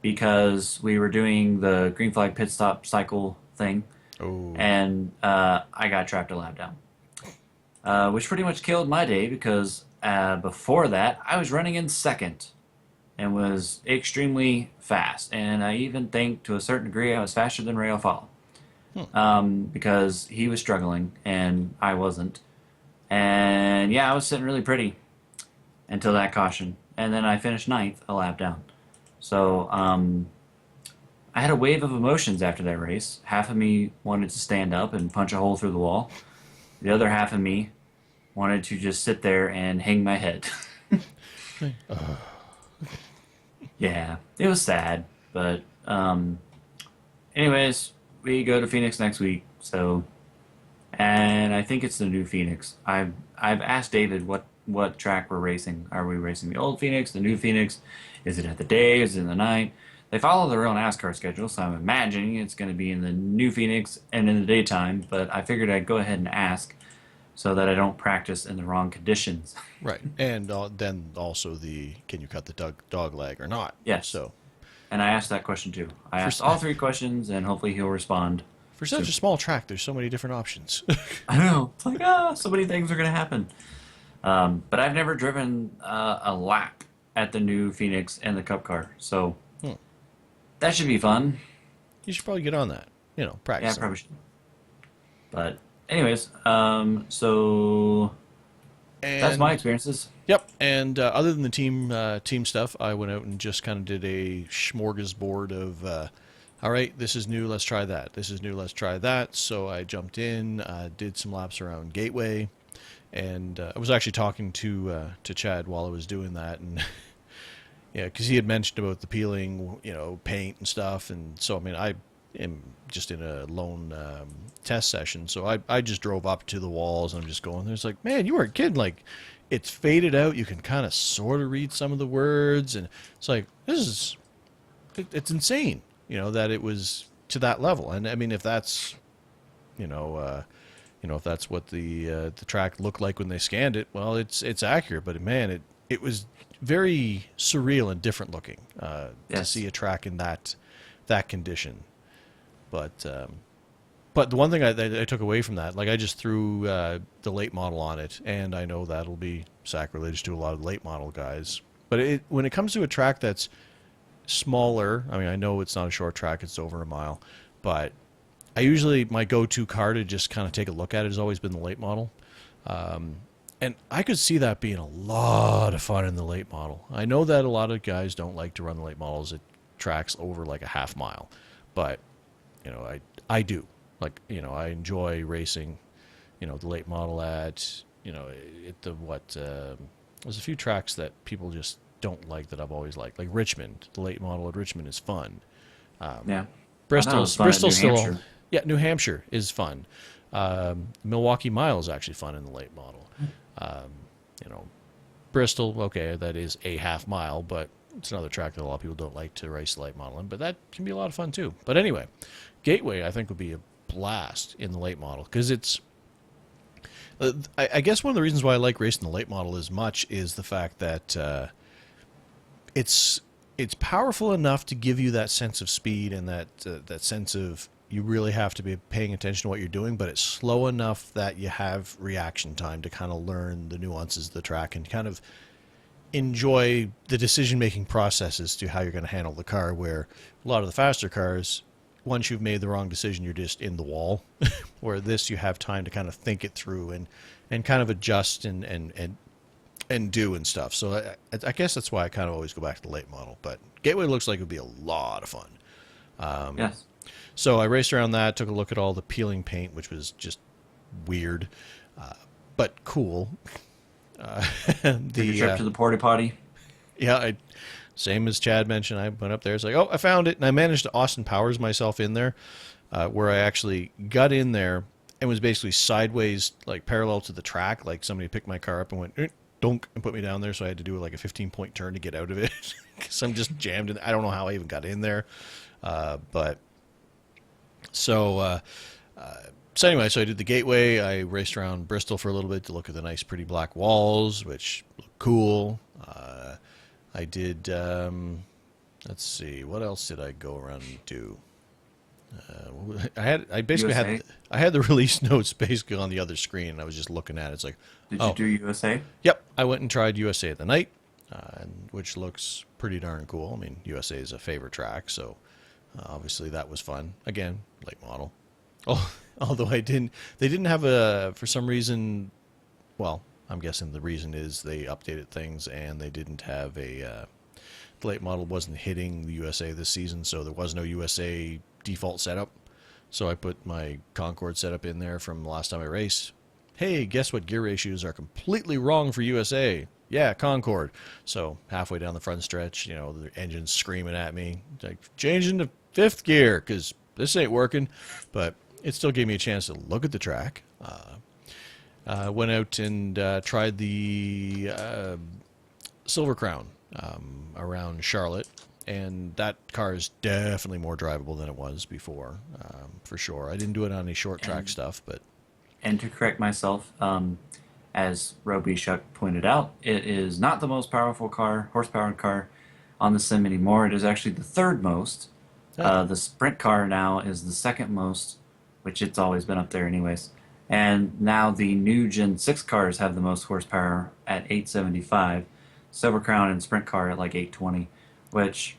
Because we were doing the green flag pit stop cycle thing, Oh, and I got trapped a lap down, which pretty much killed my day because before that I was running in second and was extremely fast, and I even think to a certain degree I was faster than Rayo Fall, because he was struggling and I wasn't, and yeah, I was sitting really pretty until that caution, and then I finished ninth a lap down. So I had a wave of emotions after that race. Half of me wanted to stand up and punch a hole through the wall. The other half of me wanted to just sit there and hang my head. Yeah, it was sad, but anyways, we go to Phoenix next week. So, and I think it's the new Phoenix. I've asked David what track we're racing. Are we racing the old Phoenix, the new Phoenix? Is it at the day? Is it in the night? They follow their own NASCAR schedule, so I'm imagining it's going to be in the new Phoenix and in the daytime. But I figured I'd go ahead and ask so that I don't practice in the wrong conditions. right. And then also can you cut the dog leg or not? Yes, So and I asked that question too. I for asked all three questions, and hopefully he'll respond for such soon. a small track, there's so many different options. I know. It's like, so many things are going to happen. But I've never driven a lap at the new Phoenix and the Cup car, so Hmm. that should be fun. You should probably get on that. Yeah, I Practice them. probably should. But anyways, so that's my And experiences. yep. And other than the team stuff, I went out and just kind of did a smorgasbord of, all right, this is new, let's try that. This is new, let's try that. So I jumped in, did some laps around Gateway, and I was actually talking to Chad while I was doing that, and yeah, because he had mentioned about the peeling, paint and stuff, and so I mean I am just in a lone test session, so I just drove up to the walls and I'm just going. There's like, man, you weren't kidding. Like, it's faded out. You can kind of sort of read some of the words, and it's like it's insane, that it was to that level. And I mean, if that's you know. If that's what the track looked like when they scanned it, well, it's accurate. But man, it was very surreal and different looking to Yes. see a track in that condition. But the one thing I took away from that, like I just threw the late model on it, and I know that'll be sacrilege to a lot of late model guys. But when it comes to a track that's smaller, I mean, I know it's not a short track; it's over a mile, but my go-to car to just kind of take a look at it has always been the late model. And I could see that being a lot of fun in the late model. I know that a lot of guys don't like to run the late models at tracks over like a half mile, but I do. Like, I enjoy racing, the late model at, at the there's a few tracks that people just don't like that I've always liked. Like Richmond, the late model at Richmond is fun. Yeah. I thought it was fun at Bristol's New still, Hampshire. yeah, New Hampshire is fun. Milwaukee Mile is actually fun in the late model. Um, you know, Bristol, okay, that is a half mile, but it's another track that a lot of people don't like to race the late model in, but that can be a lot of fun too. But anyway, Gateway I think would be a blast in the late model because it's. I guess one of the reasons why I like racing the late model as much is the fact that it's it's powerful enough to give you that sense of speed and that sense of you really have to be paying attention to what you're doing, but it's slow enough that you have reaction time to kind of learn the nuances of the track and kind of enjoy the decision making process as to how you're going to handle the car. Where a lot of the faster cars, once you've made the wrong decision, you're just in the wall. Where this, you have time to kind of think it through and kind of adjust and do and stuff. So I guess that's why I kind of always go back to the late model. But Gateway looks like it would be a lot of fun. Yes. So I raced around that, took a look at all the peeling paint, which was just weird, but cool. Took a trip to the porta potty. Yeah, same as Chad mentioned, I went up there. It's like, oh, I found it, and I managed to Austin Powers myself in there, where I actually got in there and was basically sideways, like parallel to the track. Like somebody picked my car up and went dunk and put me down there. So I had to do like a 15-point turn to get out of it because I'm just jammed in. I don't know how I even got in there, but so. So anyway, so I did the Gateway. I raced around Bristol for a little bit to look at the nice, pretty black walls, which look cool. I did. Let's see, what else did I go around and do? I basically USA? had the release notes basically on the other screen. And I was just looking at it. It's like, Did oh, you do USA? yep. I went and tried USA at the night, which looks pretty darn cool. I mean, USA is a favorite track, so obviously that was fun. Again, late model. Oh, although they didn't have for some reason, well, I'm guessing the reason is they updated things and they didn't have the late model wasn't hitting the USA this season, so there was no USA default setup. So I put my Concord setup in there from the last time I raced. Hey, guess what gear ratios are completely wrong for USA? Yeah, Concord. So halfway down the front stretch, the engine's screaming at me, like, changing to fifth gear because this ain't working. But it still gave me a chance to look at the track. Went out and tried the Silver Crown around Charlotte, and that car is definitely more drivable than it was before, for sure. I didn't do it on any short track stuff, but And to correct myself, as Roby Shuck pointed out, it is not the most powerful horsepower car on the sim anymore. It is actually the third most. The sprint car now is the second most, which it's always been up there anyways. And now the new Gen 6 cars have the most horsepower at 875. Silver Crown and Sprint car at like 820, which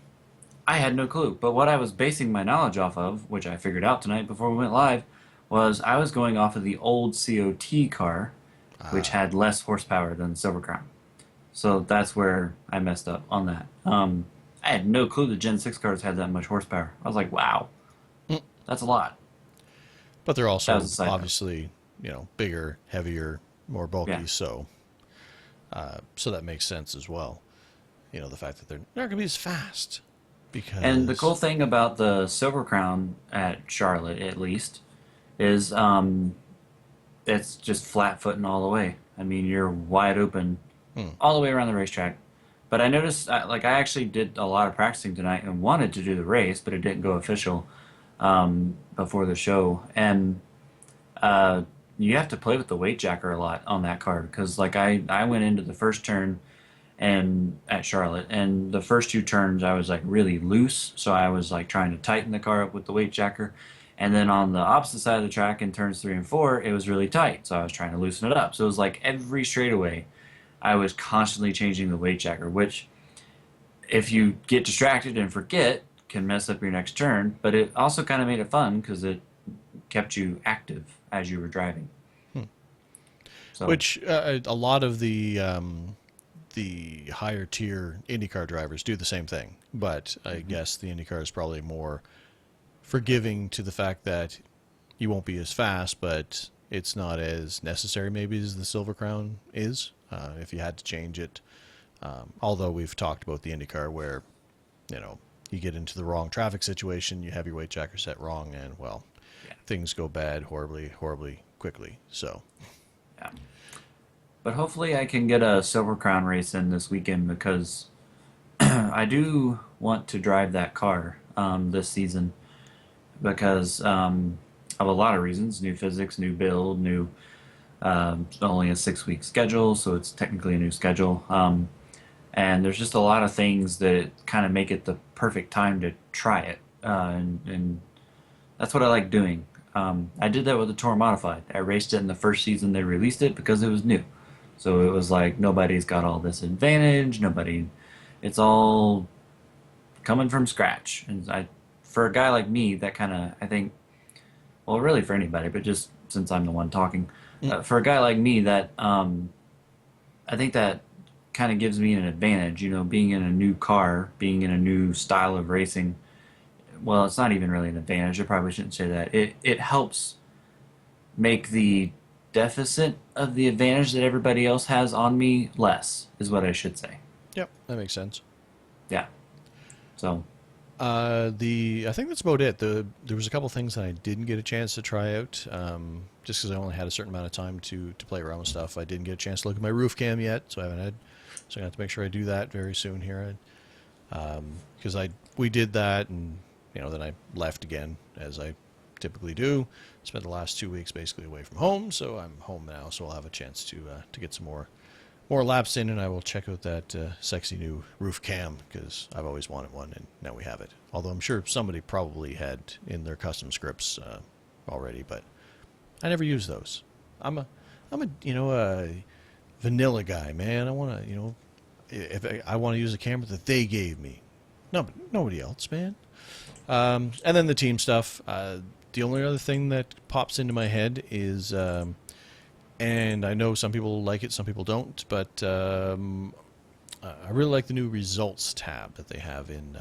I had no clue. But what I was basing my knowledge off of, which I figured out tonight before we went live, was I was going off of the old COT car, which had less horsepower than Silver Crown. So that's where I messed up on that. I had no clue the Gen 6 cars had that much horsepower. I was like, wow, that's a lot. but they're That also was a side note. obviously bigger, heavier, more bulky. Yeah. So that makes sense as well. The fact that they're not going to be as fast because And the cool thing about the Silver Crown at Charlotte, at least, is it's just flat footing all the way. I mean, you're wide open all the way around the racetrack. But I noticed, I actually did a lot of practicing tonight and wanted to do the race, but it didn't go official before the show. And you have to play with the weight jacker a lot on that car because, I went into the first turn and at Charlotte, and the first two turns I was like really loose, so I was like trying to tighten the car up with the weight jacker. And then on the opposite side of the track in turns 3 and 4, it was really tight, so I was trying to loosen it up. So it was like every straightaway, I was constantly changing the weight jacker, which, if you get distracted and forget, can mess up your next turn. But it also kind of made it fun because it kept you active as you were driving. So which a lot of the higher tier IndyCar drivers do the same thing. But I guess the IndyCar is probably more forgiving to the fact that you won't be as fast, but it's not as necessary maybe as the Silver Crown is if you had to change it. Although we've talked about the IndyCar where, you get into the wrong traffic situation, you have your weight jacker set wrong, and, well, yeah. things go bad horribly, horribly quickly. So, Yeah. But hopefully I can get a Silver Crown race in this weekend because I do want to drive that car this season because of a lot of reasons. New physics, new build, only a 6-week schedule, so it's technically a new schedule. and there's just a lot of things that kind of make it the perfect time to try it, and that's what I like doing. I did that with the Tour Modified. I raced it in the first season they released it because it was new. So it was like nobody's got all this advantage. Nobody, it's all coming from scratch. And for a guy like me, that kind of I think, well, really for anybody, but just since I'm the one talking, Mm. for a guy like me, that I think that kind of gives me an advantage. You know, being in a new car, being in a new style of racing. Well, it's not even really an advantage. I probably shouldn't say that. It helps make the deficit of the advantage that everybody else has on me less, is what I should say. Yep, that makes sense. Yeah. So, The I think that's about it. There was a couple things that I didn't get a chance to try out, just because I only had a certain amount of time to play around with stuff. I didn't get a chance to look at my roof cam yet, so I haven't had. So I have to make sure I do that very soon here, because I we did that, and then I left again as I typically do. Spent the last 2 weeks basically away from home, so I'm home now, so I'll have a chance to get some more laps in, and I will check out that sexy new roof cam because I've always wanted one, and now we have it. Although I'm sure somebody probably had in their custom scripts already, but I never use those. I'm a vanilla guy, man. I want to if I want to use a camera that they gave me, no, nobody else, man. And then the team stuff. The only other thing that pops into my head is. And I know some people like it, some people don't, but I really like the new results tab that they have in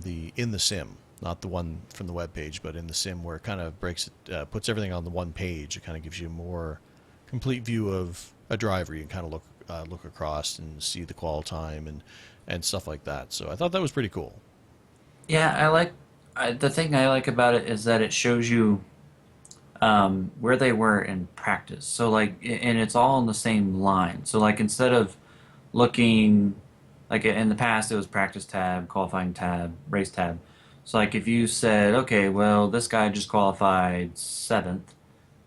the sim. Not the one from the web page, but in the sim, where it kind of breaks it, puts everything on the one page. It kind of gives you a more complete view of a driver. You can kind of look across and see the qual time and stuff like that. So I thought that was pretty cool. yeah, the thing I like about it is that it shows you where they were in practice. So, like, and it's all in the same line. So, like, instead of looking, like, in the past, it was practice tab, qualifying tab, race tab. So, like, if you said, okay, well, this guy just qualified seventh,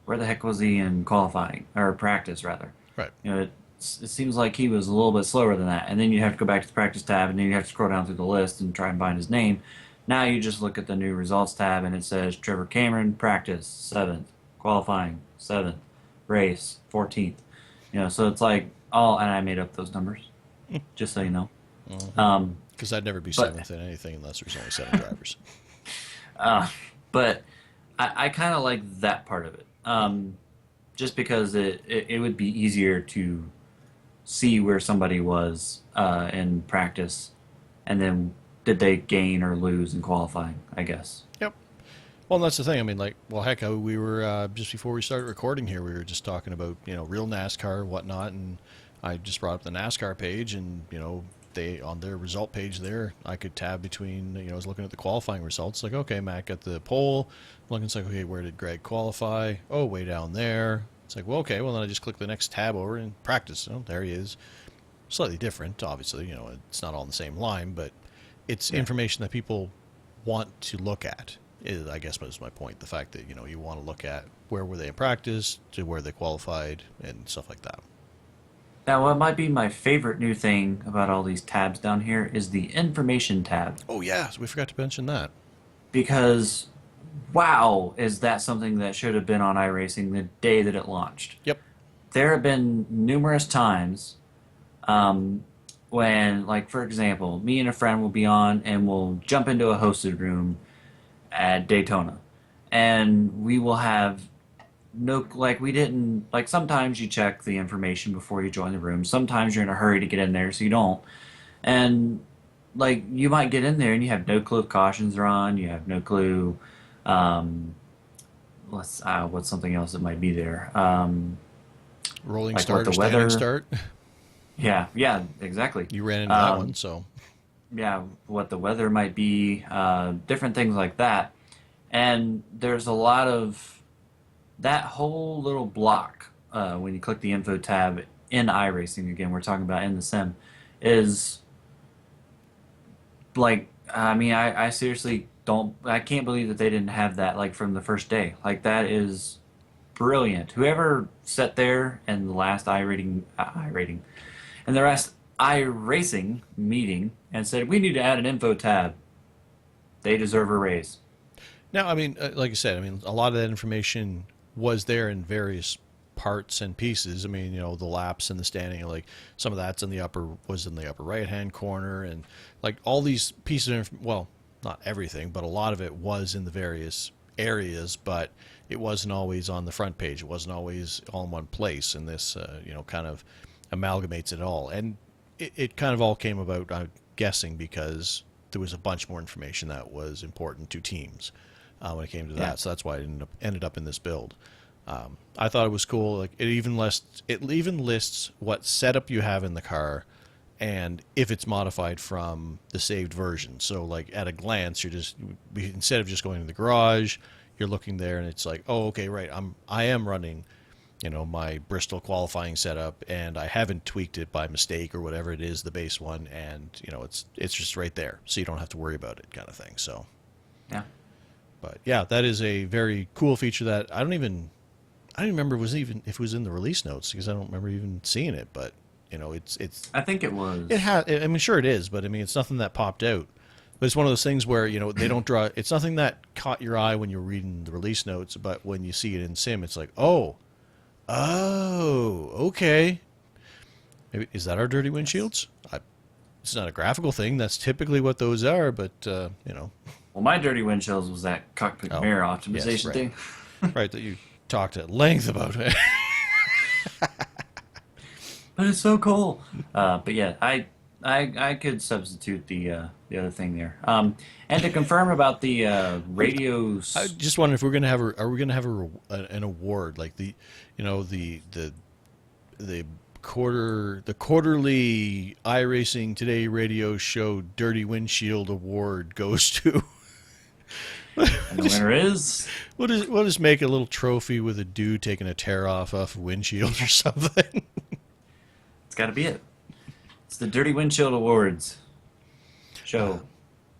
where the heck was he in qualifying, or practice, rather? Right. It seems like he was a little bit slower than that. And then you have to go back to the practice tab, and then you have to scroll down through the list and try and find his name. Now you just look at the new results tab, and it says Trevor Cameron, practice, seventh, qualifying, seventh, race, 14th. So it's like all, and I made up those numbers, just so you know. Because I'd never be But seventh in anything unless there's only seven drivers. uh, but I kind of like that part of it, just because it would be easier to see where somebody was in practice, and then did they gain or lose in qualifying, I guess. Yep. Well, and that's the thing. I mean, like, well, heck, we were just before we started recording here, we were just talking about real NASCAR and whatnot, and I just brought up the NASCAR page, and they on their result page there, I could tab between. I was looking at the qualifying results, like, okay, Matt got the pole. Looking, it's like, okay, where did Greg qualify? Oh, way down there. It's like, well, okay, well then I just click the next tab over and practice. Oh, there he is. Slightly different, obviously. It's not all in the same line, but it's Yeah. information that people want to look at. I guess was my point. The fact that you want to look at where were they in practice to where they qualified and stuff like that. Now, what might be my favorite new thing about all these tabs down here is the information tab. Oh yeah, so we forgot to mention that. Because, wow, is that something that should have been on iRacing the day that it launched? Yep. There have been numerous times um, when, like, for example, me and a friend will be on and we'll jump into a hosted room at Daytona. And we will have no, like, we didn't, like, sometimes you check the information before you join the room. Sometimes you're in a hurry to get in there, so you don't. And, like, you might get in there and you have no clue if cautions are on. You have no clue, um, what's something else that might be there. Rolling Like what start the or standing weather, start. yeah, exactly. You ran into that one, Um, so yeah, what the weather might be, different things like that. And there's a lot of that whole little block when you click the info tab in iRacing. Again, we're talking about in the sim, is like, I mean, I seriously don't, I can't believe that they didn't have that like from the first day. Like, that is brilliant. Whoever sat there in the last iRating, and the iRacing meeting and said, we need to add an info tab. They deserve a raise. Now, I mean, like I said, I mean, a lot of that information was there in various parts and pieces. I mean, the laps and the standing, like some of that's was in the upper right hand corner, and like all these pieces well, not everything, but a lot of it was in the various areas, but it wasn't always on the front page. It wasn't always all in one place, and this, kind of amalgamates it all. And it kind of all came about, I'm guessing, because there was a bunch more information that was important to teams when it came to Yeah. that. So that's why it ended up in this build. I thought it was cool. Like it even lists what setup you have in the car, and if it's modified from the saved version. So like at a glance, instead of just going to the garage, you're looking there, and it's like, oh, okay, right. I am running, my Bristol qualifying setup, and I haven't tweaked it by mistake or whatever it is, the base one, and it's just right there, so you don't have to worry about it, kind of thing. So, Yeah. but yeah, that is a very cool feature that I don't remember if it was in the release notes, because I don't remember even seeing it. But it's I think it was. it has. I mean, sure it is, but I mean, it's nothing that popped out. But it's one of those things where they don't draw. It's nothing that caught your eye when you're reading the release notes, but when you see it in sim, it's like, oh, okay. Maybe, is that our dirty windshields? It's not a graphical thing. That's typically what those are, but Well, my dirty windshields was that cockpit Oh, mirror yes, optimization right. thing. right, that you talked at length about it. But it's so cool. But yeah, I could substitute the other thing there. And to confirm about the I radios. just wonder if we're gonna have are we gonna have an award like the quarterly iRacing Today radio show Dirty Windshield Award goes to. And the winner is. We'll just make a little trophy with a dude taking a tear off a windshield or something. It's got to be it. It's the Dirty Windshield Awards show.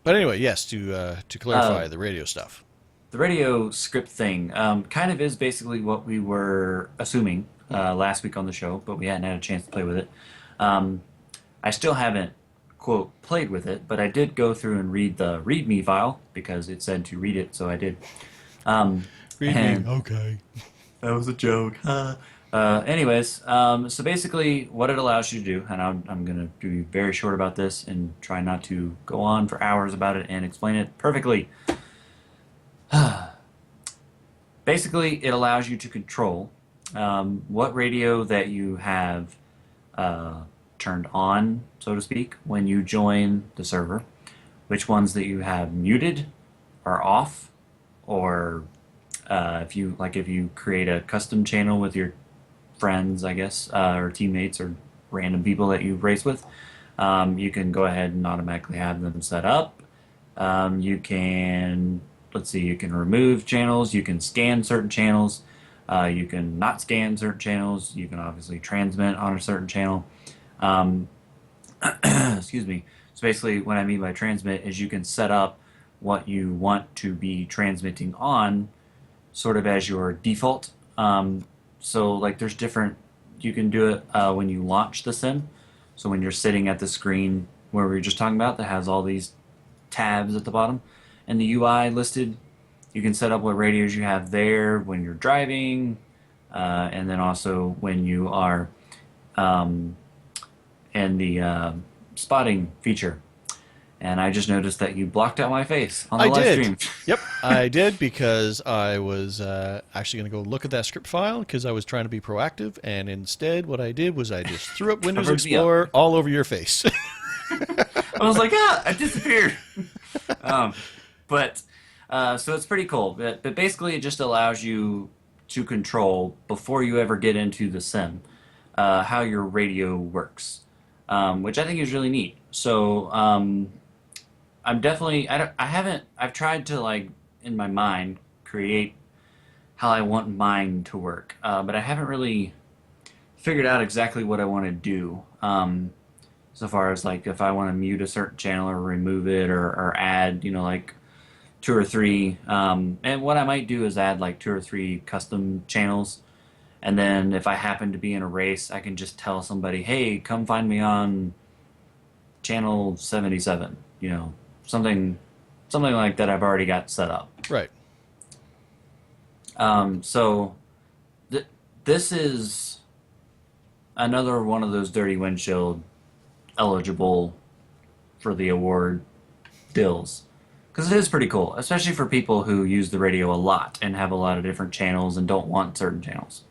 But anyway, yes, to clarify Uh, the radio stuff. The radio script thing kind of is basically what we were assuming last week on the show, but we hadn't had a chance to play with it. I still haven't, quote, played with it, but I did go through and read the README file because it said to read it, so I did. And Okay. that was a joke. So basically, what it allows you to do, and I'm going to be very short about this and try not to go on for hours about it and explain it perfectly. Basically, it allows you to control what radio that you have turned on, so to speak, when you join the server, which ones that you have muted or off, or if you create a custom channel with your friends, I guess, or teammates or random people that you race with, you can go ahead and automatically have them set up. You can, let's see, you can remove channels, you can scan certain channels, you can not scan certain channels, you can obviously transmit on a certain channel. Excuse me. So basically, what I mean by transmit is you can set up what you want to be transmitting on, sort of as your default. So like there's different, you can do it when you launch the sim. So when you're sitting at the screen where we were just talking about that has all these tabs at the bottom and the UI listed, you can set up what radios you have there when you're driving, and then also when you are in the spotting feature. And I just noticed that you blocked out my face on the I live did. stream. Yep, I did, because I was actually going to go look at that script file because I was trying to be proactive, and instead what I did was I just threw up Windows Covered me up. Explorer all over your face. I was like, I disappeared. um, but so it's pretty cool. But basically, it just allows you to control before you ever get into the sim how your radio works, which I think is really neat. So I'm definitely I've tried to, like, in my mind, create how I want mine to work, but I haven't really figured out exactly what I want to do. So far as, like, if I want to mute a certain channel or remove it, or add, like two or three. And what I might do is add like two or three custom channels. And then if I happen to be in a race, I can just tell somebody, hey, come find me on channel 77, something something like that I've already got set up. Right. So th- this is another one of those dirty windshield eligible for the award deals. Because it is pretty cool, especially for people who use the radio a lot and have a lot of different channels and don't want certain channels.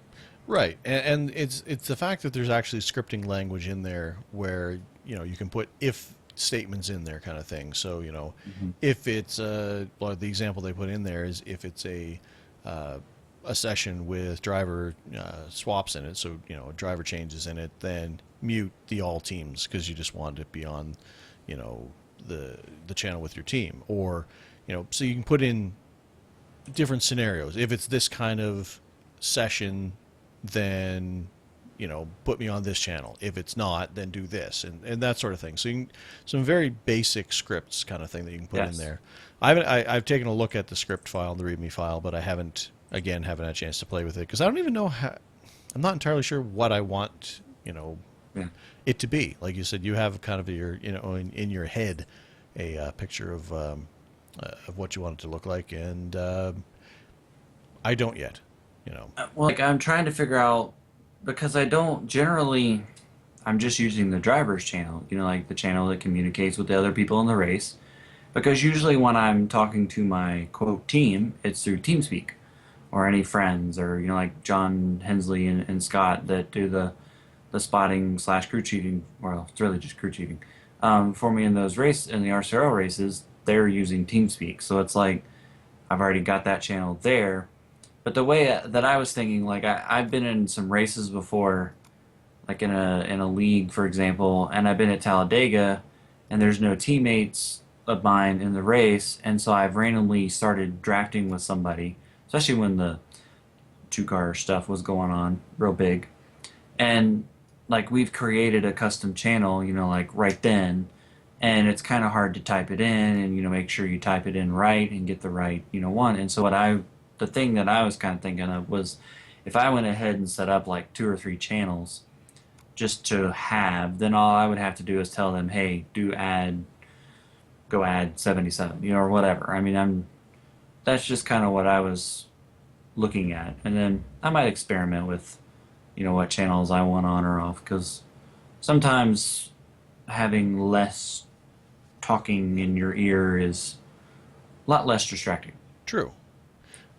Right, and it's the fact that there's actually scripting language in there where you can put if statements in there, kind of thing. So Hmm. if it's well, the example they put in there is if it's a session with driver swaps in it, so a driver changes in it, then mute the all teams because you just want it to be on you know the channel with your team, or so you can put in different scenarios. If it's this kind of session, then put me on this channel. If it's not, then do this, and that sort of thing. So some very basic scripts kind of thing that you can put in Yes. there. I've taken a look at the script file, the README file, but I haven't had a chance to play with it because I don't even know how. I'm not entirely sure what I want Yeah. it to be. Like you said, you have kind of your in your head a picture of what you want it to look like, and I don't yet. Well, like I'm trying to figure out because I don't generally. I'm just using the driver's channel, like the channel that communicates with the other people in the race. Because usually when I'm talking to my quote team, it's through TeamSpeak or any friends or like John Hensley and Scott that do the spotting slash crew chiefing. Well, it's really just crew chiefing for me in the RCRO races. They're using TeamSpeak, so it's like I've already got that channel there. But the way that I was thinking, like I've been in some races before, like in a league, for example, and I've been at Talladega, and there's no teammates of mine in the race, and so I've randomly started drafting with somebody, especially when the two car stuff was going on real big, and like we've created a custom channel, like right then, and it's kind of hard to type it in and make sure you type it in right and get the right one. And so the thing that I was kind of thinking of was if I went ahead and set up like two or three channels just to have, then all I would have to do is tell them, hey, go add 77, or whatever. I mean, that's just kind of what I was looking at. And then I might experiment with, what channels I want on or off, because sometimes having less talking in your ear is a lot less distracting. True.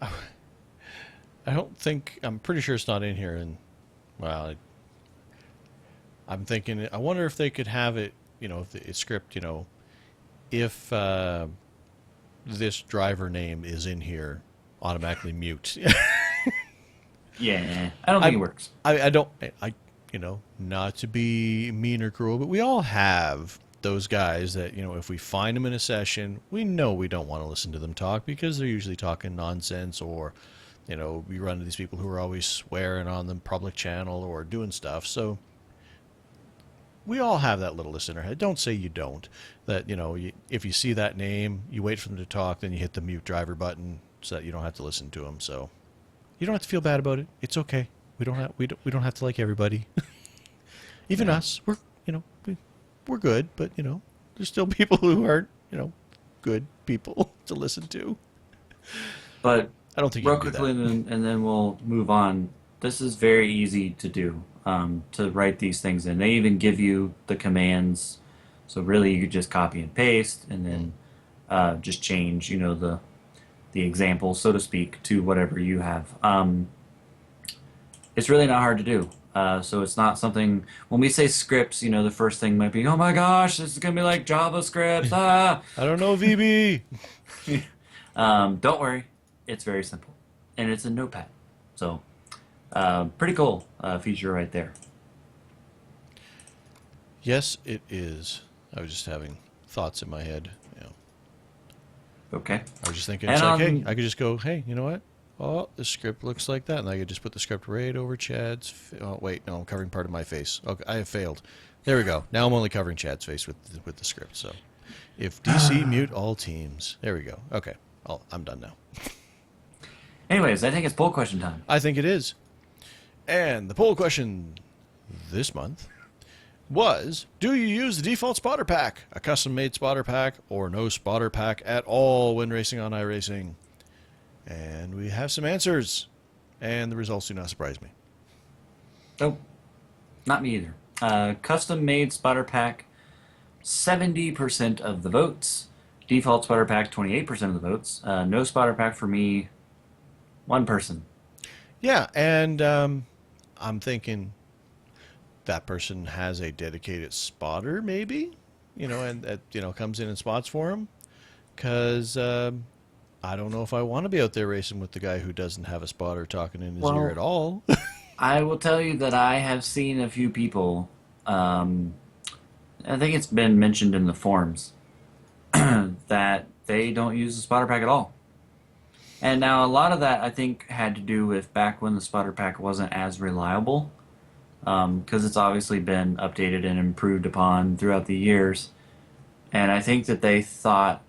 I don't think, I'm pretty sure it's not in here, and well, I'm thinking, I wonder if they could have it, if the script, if this driver name is in here, automatically mute. Yeah, I don't think it works. I don't, not to be mean or cruel, but we all have those guys that, if we find them in a session, we know we don't want to listen to them talk because they're usually talking nonsense, or, we run into these people who are always swearing on the public channel or doing stuff. So we all have that little listener head. Don't say you don't. That, if you see that name, you wait for them to talk, then you hit the mute driver button so that you don't have to listen to them. So you don't have to feel bad about it. It's okay. We don't have to like everybody. Even Yeah. us. We're good, but there's still people who aren't, good people to listen to. But I don't think you real can do quickly, that. and then we'll move on. This is very easy to do, to write these things in. They even give you the commands, so really you could just copy and paste, and then just change, the example, so to speak, to whatever you have. It's really not hard to do. So it's not something. When we say scripts, the first thing might be, "Oh my gosh, this is gonna be like JavaScript." Ah, I don't know, VB. don't worry, it's very simple, and it's a Notepad. So pretty cool feature right there. Yes, it is. I was just having thoughts in my head. Okay. I was just thinking, And it's like, hey, I could just go, hey, you know what? Oh, the script looks like that, and I could just put the script right over Chad's. Oh, wait, no, I'm covering part of my face. Okay, I have failed. There we go. Now I'm only covering Chad's face with the script. So, if DC mute all teams, there we go. Okay, I'm done now. Anyways, I think it's poll question time. I think it is. And the poll question this month was, do you use the default spotter pack, a custom made spotter pack, or no spotter pack at all when racing on iRacing? And we have some answers, and the results do not surprise me. Nope, not me either. Custom made spotter pack, 70% of the votes. Default spotter pack, 28% of the votes. No spotter pack for me, one person. Yeah, and I'm thinking that person has a dedicated spotter, maybe, and that comes in and spots for him. Because I don't know if I want to be out there racing with the guy who doesn't have a spotter talking in his ear at Well, all. I will tell you that I have seen a few people. I think it's been mentioned in the forums that they don't use the spotter pack at all. And now a lot of that I think had to do with back when the spotter pack wasn't as reliable, because it's obviously been updated and improved upon throughout the years. And I think that they thought,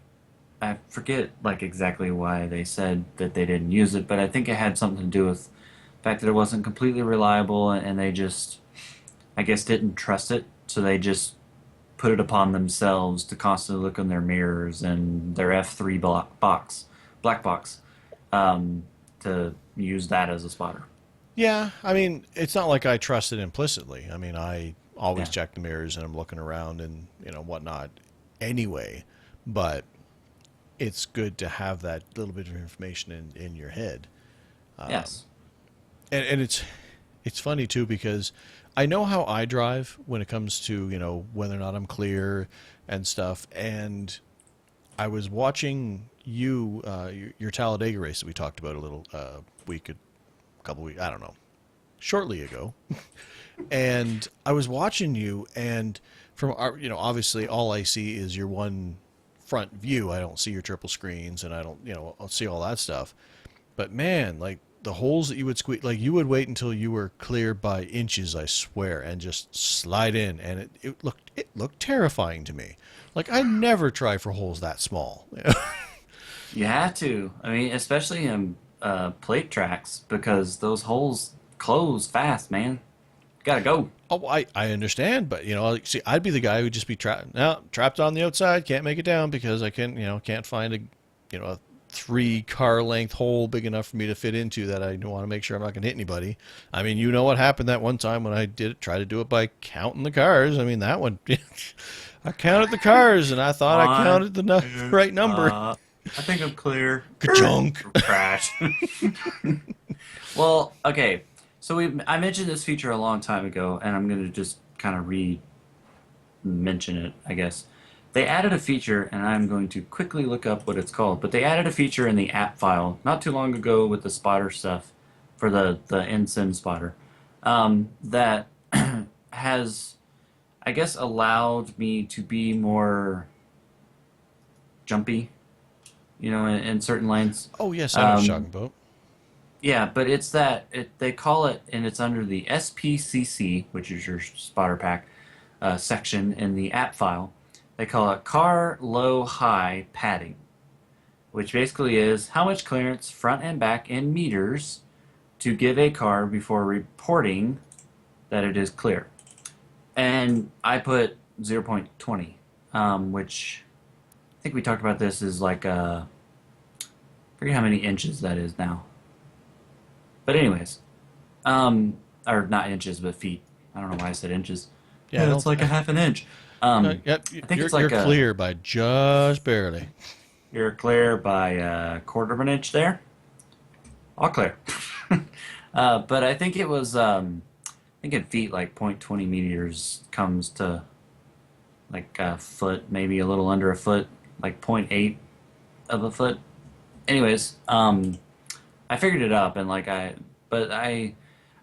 I forget like exactly why they said that they didn't use it, but I think it had something to do with the fact that it wasn't completely reliable, and they just, I guess, didn't trust it, so they just put it upon themselves to constantly look in their mirrors and their F3 black box, to use that as a spotter. Yeah, I mean, it's not like I trust it implicitly. I mean, I always Yeah. check the mirrors and I'm looking around and whatnot anyway. But it's good to have that little bit of information in your head. Yes. And it's funny too because I know how I drive when it comes to whether or not I'm clear and stuff. And I was watching your Talladega race that we talked about a little week, a couple weeks, I don't know, shortly ago. And I was watching you, and from our, obviously all I see is your one front view. I don't see your triple screens, and I don't, I'll see all that stuff. But man, like the holes that you would squeeze, like you would wait until you were clear by inches, I swear, and just slide in, and it looked terrifying to me. Like I never try for holes that small. You have to. I mean, especially in plate tracks, because those holes close fast, man. Gotta go. Oh, I understand, but like, see, I'd be the guy who'd just be trapped. Now trapped on the outside, can't make it down because I can't find a 3 car length hole big enough for me to fit into that. I want to make sure I'm not going to hit anybody. I mean, what happened that one time when I try to do it by counting the cars. I mean, that one, I counted the cars and I thought I One, counted the two, right number. I think I'm clear. Ka-chunk. Crash. Well, okay. So I mentioned this feature a long time ago, and I'm going to just kind of re-mention it, I guess. They added a feature, and I'm going to quickly look up what it's called, but they added a feature in the app file not too long ago with the spotter stuff for the NSYN spotter, that has, I guess, allowed me to be more jumpy, in certain lanes. Oh yes, I know what you're Um, talking about. Yeah, but they call it, and it's under the SPCC, which is your spotter pack section in the app file. They call it car low high padding, which basically is how much clearance front and back in meters to give a car before reporting that it is clear. And I put 0.20, which I think we talked about. This is like I forget how many inches that is now. But anyways, or not inches, but feet. I don't know why I said inches. Yeah, I Yeah, don't. it's like a half an inch. Yep, I think you're it's like clear by just barely. you're clear by a quarter of an inch there. All clear. But I think it was, I think in feet, like 0.20 meters comes to like a foot, maybe a little under a foot, like zero point 0.8 of a foot. Anyways, I figured it up, and but I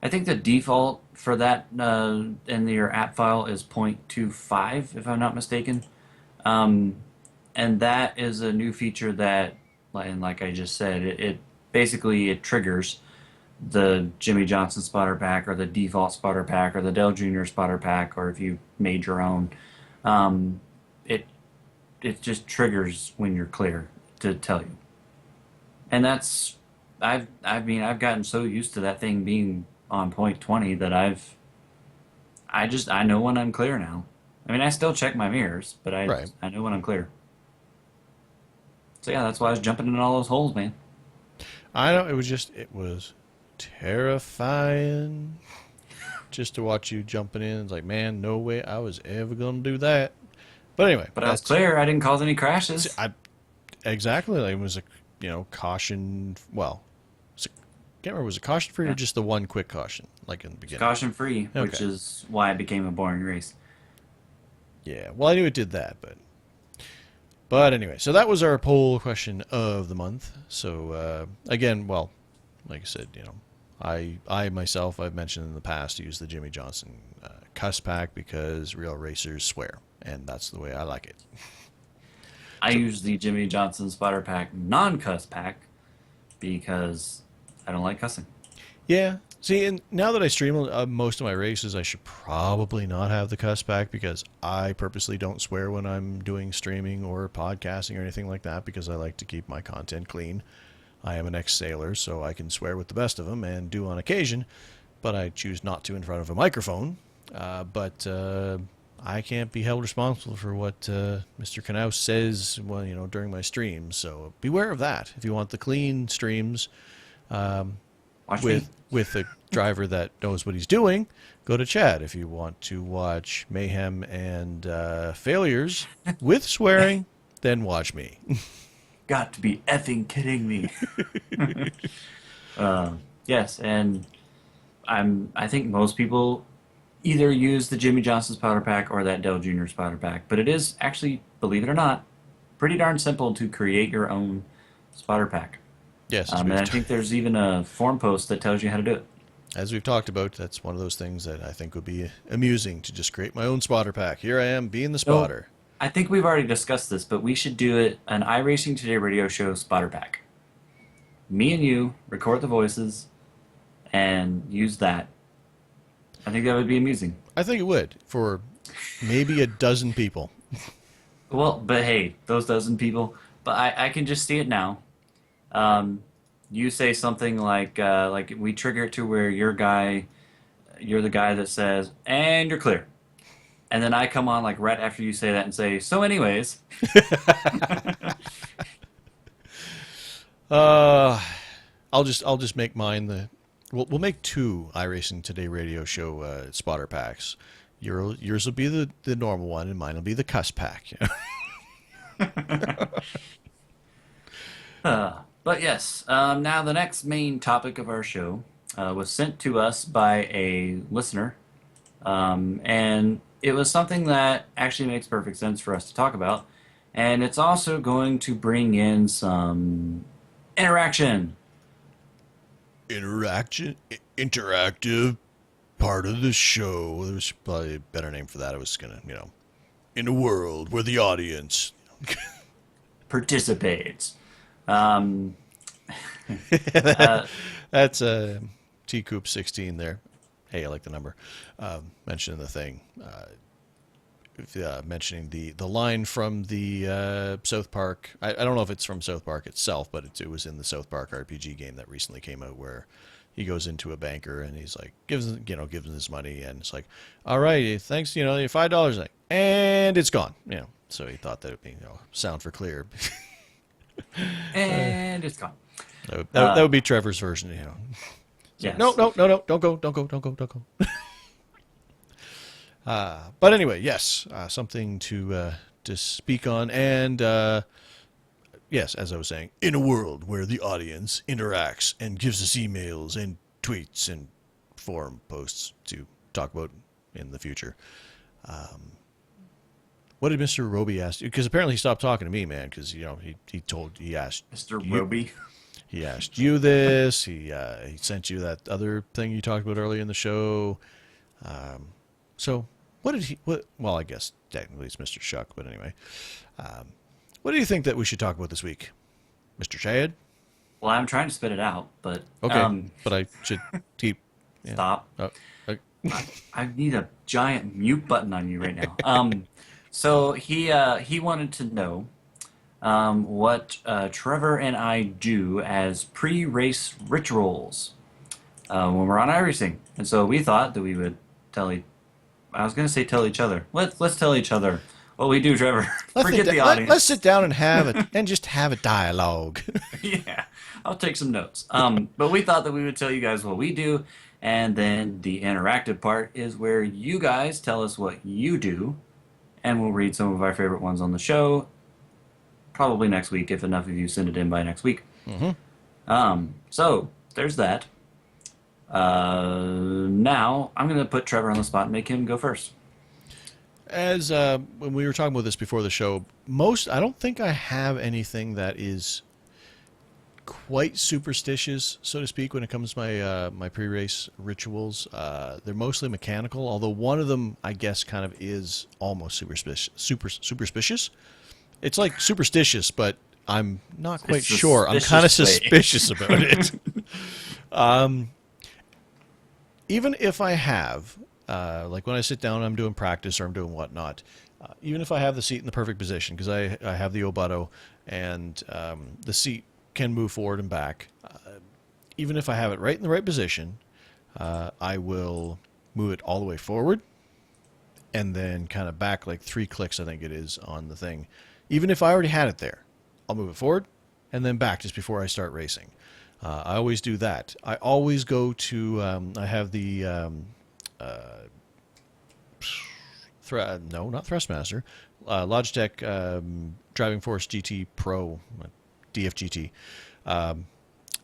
think the default for that in your app file is 0.25, if I'm not mistaken. Um, and that is a new feature that, and like I just said, it basically it triggers the Jimmy Johnson spotter pack or the default spotter pack or the Dell Jr. spotter pack, or if you made your own. Um, it it just triggers when you're clear to tell you. And that's I mean I've gotten so used to that thing being on point 20 that I know when I'm clear now. I mean, I still check my mirrors, but Right. I know when I'm clear. So yeah, that's why I was jumping in all those holes, man. I know it was terrifying just to watch you jumping in. It's like, man, no way I was ever gonna do that. But anyway, But I was clear. I didn't cause any crashes. I exactly like it was a caution. Well, can't remember was it caution free or Yeah, just the one quick caution like in the it's beginning. caution free, Okay. which is why it became a boring race. Yeah. Well, I knew it did that, but anyway, so that was our poll question of the month. So again, well, like I said, I myself I've mentioned in the past use the Jimmy Johnson cuss pack because real racers swear, and that's the way I like it. I So use the Jimmy Johnson spotter pack non-cuss pack because I don't like cussing. yeah. See, and now that I stream most of my races, I should probably not have the cuss pack because I purposely don't swear when I'm doing streaming or podcasting or anything like that because I like to keep my content clean. I am an ex-sailor, so I can swear with the best of them and do on occasion, but I choose not to in front of a microphone. But I can't be held responsible for what Mr. Knaus says, well, during my streams. So beware of that. If you want the clean streams Watch me. with a driver that knows what he's doing, go to Chad. If you want to watch mayhem and failures with swearing, then watch me. Got to be effing kidding me. Yes, and I think most people either use the Jimmy Johnson's powder pack or that Dell Jr.'s powder pack. But it is actually, believe it or not, pretty darn simple to create your own spotter pack. Yes, And I think there's even a forum post that tells you how to do it. as we've talked about, that's one of those things that I think would be amusing to just create my own spotter pack. Here I am being the So spotter. I think we've already discussed this, but we should do it an iRacing Today radio show spotter pack. Me and you record the voices and use that. I think that would be amusing. I think it would for maybe a dozen people. Well, but hey, those dozen people. But I can just see it now. You say something like we trigger it to where you're the guy that says, and you're clear. And then I come on like right after you say that and say, so anyways, Uh, I'll just make mine the. We'll make two iRacing Today radio show spotter packs. Yours will be the normal one, and mine will be the cuss pack. but yes, now the next main topic of our show was sent to us by a listener, and it was something that actually makes perfect sense for us to talk about, and it's also going to bring in some interaction. Interactive part of the show. There's probably a better name for that. I was gonna, in a world where the audience. Participates. Um, uh, That's T Coop 16 there. Hey, I like the number. Mentioning the thing. Mentioning the line from the South Park. I don't know if it's from South Park itself, but it was in the South Park RPG game that recently came out where he goes into a banker and he's like gives him his money and it's like, all right, thanks, $5, like, and it's gone. So he thought that it'd be sound for clear. and it's gone. That would be Trevor's version. So, Yes. no, don't go. But anyway, yes, something to speak on, and yes, as I was saying, in a world where the audience interacts and gives us emails and tweets and forum posts to talk about in the future. What did Mr. Roby ask? Because apparently he stopped talking to me, man. Because he asked Mr. you, Roby. he asked you this. He sent you that other thing you talked about earlier in the show. So what did he? Well, I guess technically it's Mr. Shuck, but anyway, what do you think that we should talk about this week, Mr. Chad? Well, I'm trying to spit it out, but Okay, but I should keep. Yeah. stop. Oh, okay. I need a giant mute button on you right now. So he wanted to know what Trevor and I do as pre-race rituals when we're on iRacing, and so we thought that we would I was gonna say tell each other. Let's tell each other what we do, Trevor. Let's Forget the let's audience. sit down and just have a dialogue. Yeah, I'll take some notes. But we thought that we would tell you guys what we do, and then the interactive part is where you guys tell us what you do, and we'll read some of our favorite ones on the show. Probably next week if enough of you send it in by next week. Hmm. So there's that. Now I'm gonna put Trevor on the spot and make him go first. As when we were talking about this before the show, I don't think I have anything that is quite superstitious, so to speak, when it comes to my pre-race rituals. They're mostly mechanical, although one of them, I guess, kind of is almost superstitious. It's like superstitious, but I'm not quite It's a sure. I'm kind of suspicious way. suspicious about it. Even if I have, like when I sit down, I'm doing practice or I'm doing whatnot. Even if I have the seat in the perfect position, because I have the Obutto and the seat can move forward and back. Even if I have it right in the right position, I will move it all the way forward and then kind of back like 3 clicks, I think it is, on the thing. Even if I already had it there, I'll move it forward and then back just before I start racing. I always do that. I always go to, I have the, no, not Thrustmaster, Logitech Driving Force GT Pro, DFGT,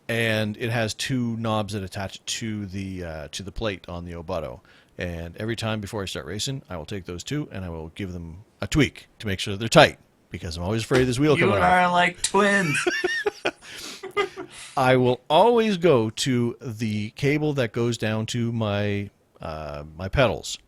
and it has 2 knobs that attach to the plate on the Obutto. And every time before I start racing, I will take those 2 and I will give them a tweak to make sure they're tight, because I'm always afraid this wheel You coming and off. I are like twins. I will always go to the cable that goes down to my my pedals,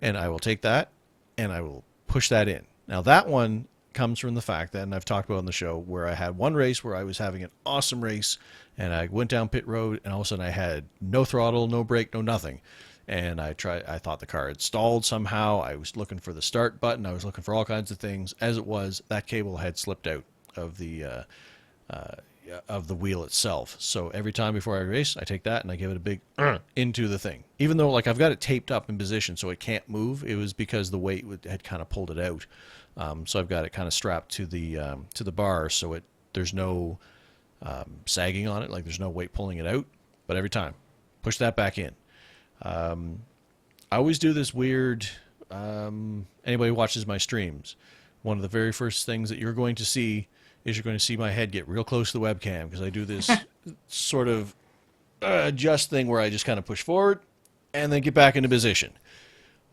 and I will take that and I will push that in. Now that one comes from the fact that, and I've talked about on the show, where I had one race where I was having an awesome race, and I went down pit road, and all of a sudden I had no throttle, no brake, no nothing. And I thought the car had stalled somehow. I was looking for the start button. I was looking for all kinds of things. As it was, that cable had slipped out of the wheel itself. So every time before I race, I take that and I give it a big into the thing. Even though like I've got it taped up in position so it can't move, it was because the weight had kind of pulled it out. So I've got it kind of strapped to the bar, so there's no sagging on it, like there's no weight pulling it out. But every time, push that back in. I always do this weird. Anybody who watches my streams, one of the very first things that you're going to see is you're going to see my head get real close to the webcam, because I do this sort of adjust thing where I just kind of push forward and then get back into position.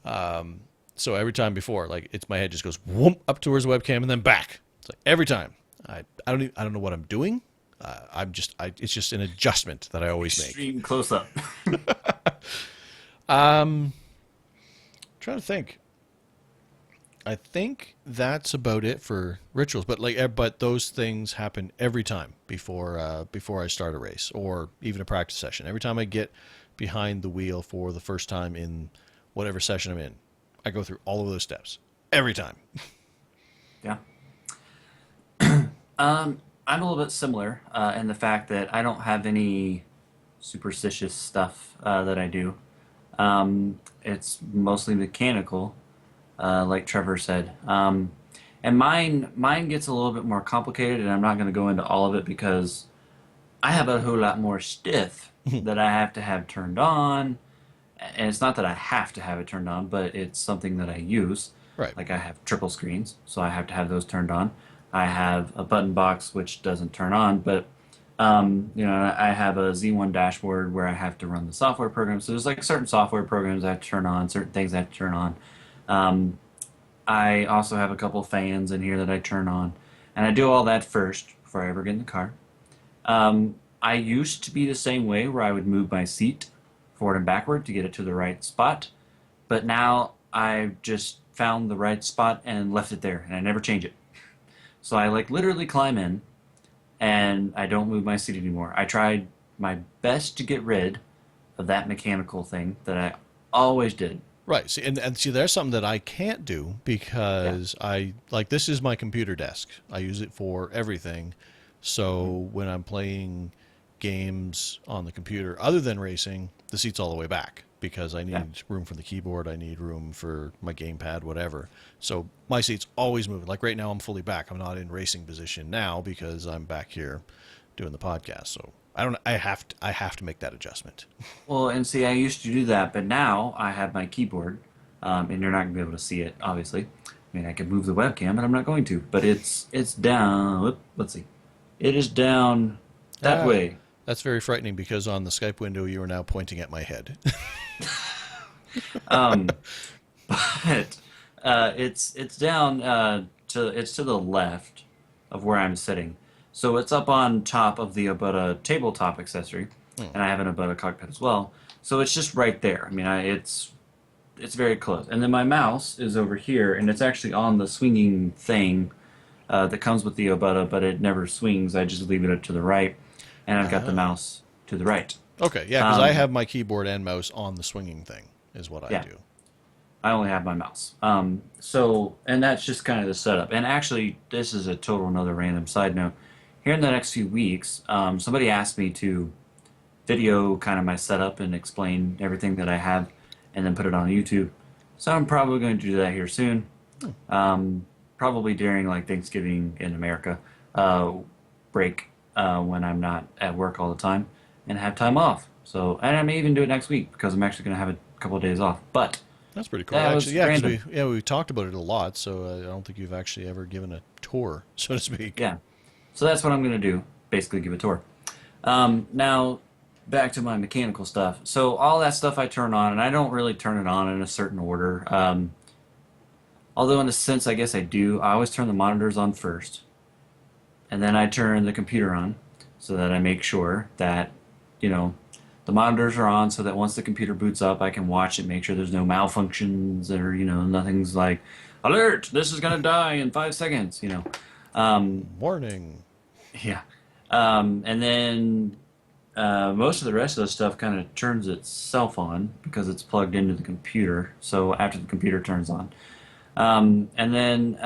So every time before, like my head just goes whoop up towards the webcam and then back. It's like every time. I don't know what I'm doing. It's just an adjustment that I always make. Extreme close up. Trying to think. I think that's about it for rituals, but those things happen every time before I start a race or even a practice session. Every time I get behind the wheel for the first time in whatever session I'm in, I go through all of those steps every time. Yeah. I'm a little bit similar in the fact that I don't have any superstitious stuff that I do. It's mostly mechanical, like Trevor said. And mine gets a little bit more complicated, and I'm not going to go into all of it because I have a whole lot more stuff that I have to have turned on. And it's not that I have to have it turned on, but it's something that I use. Right. Like I have triple screens, so I have to have those turned on. I have a button box which doesn't turn on, but I have a Z1 dashboard where I have to run the software program. So there's like certain software programs I have to turn on, certain things I have to turn on. I also have a couple fans in here that I turn on, and I do all that first before I ever get in the car. I used to be the same way where I would move my seat forward and backward to get it to the right spot, but now I've just found the right spot and left it there, and I never change it. So I like literally climb in, and I don't move my seat anymore. I tried my best to get rid of that mechanical thing that I always did. Right. See, and see, there's something that I can't do because this is my computer desk. I use it for everything. So when I'm playing games on the computer, other than racing, the seat's all the way back because I Yeah. need room for the keyboard, I need room for my gamepad, whatever. So my seat's always moving. Like right now, I'm fully back. I'm not in racing position now because I'm back here doing the podcast. So I don't. I have to make that adjustment. Well, and see, I used to do that, but now I have my keyboard, and you're not gonna be able to see it, obviously. I mean, I could move the webcam, but I'm not going to. But it's down. Let's see, it is down that Ah, way. that's very frightening because on the Skype window, you are now pointing at my head. Um, but it's down to the left of where I'm sitting. So it's up on top of the Abutta tabletop accessory, and I have an Abutta cockpit as well. So it's just right there. I mean, it's very close. And then my mouse is over here, and it's actually on the swinging thing that comes with the Abutta, but it never swings. I just leave it up to the right, and I've got the mouse to the right. Okay, yeah, because I Um, have my keyboard and mouse on the swinging thing, is what I yeah. do. I only have my mouse. And that's just kind of the setup. And actually, this is a total another random side note. Here in the next few weeks, somebody asked me to video kind of my setup and explain everything that I have and then put it on YouTube. So I'm probably going to do that here soon. Probably during like Thanksgiving in America break when I'm not at work all the time and have time off. So, and I may even do it next week because I'm actually going to have a couple of days off. But That's pretty cool. that was Actually, yeah, because random. we talked about it a lot, so I don't think you've actually ever given a tour, so to speak. Yeah. So that's what I'm going to do. Basically, give a tour. Now, back to my mechanical stuff. So all that stuff I turn on, and I don't really turn it on in a certain order. Although in a sense, I guess I do. I always turn the monitors on first, and then I turn the computer on, so that I make sure that, you know, the monitors are on, so that once the computer boots up, I can watch it, make sure there's no malfunctions or nothing's like, alert, this is gonna die in 5 seconds. Warning. Yeah. And then most of the rest of the stuff kind of turns itself on because it's plugged into the computer. So after the computer turns on. And then,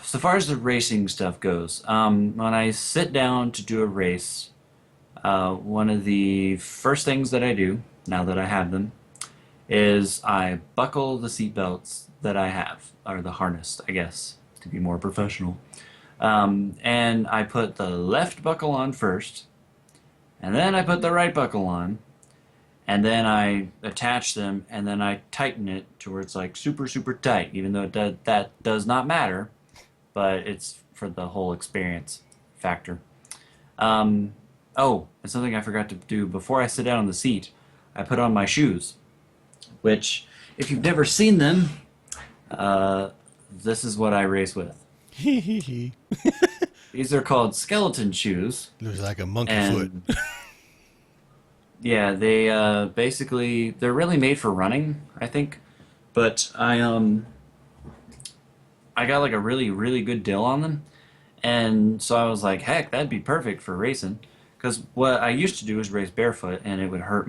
so far as the racing stuff goes, when I sit down to do a race, one of the first things that I do, now that I have them, is I buckle the seatbelts that I have, or the harness, I guess, to be more professional. And I put the left buckle on first, and then I put the right buckle on, and then I attach them, and then I tighten it to where it's like super, super tight, even though that does not matter, but it's for the whole experience factor. Oh, and something I forgot to do before I sit down on the seat, I put on my shoes, which, if you've never seen them, this is what I race with. Hee hee hee. These are called skeleton shoes, Looks like a monkey foot. and yeah, they basically they're really made for running, I think. But I got like a really really good deal on them, and so I was like, heck, that'd be perfect for racing. Because what I used to do is race barefoot, and it would hurt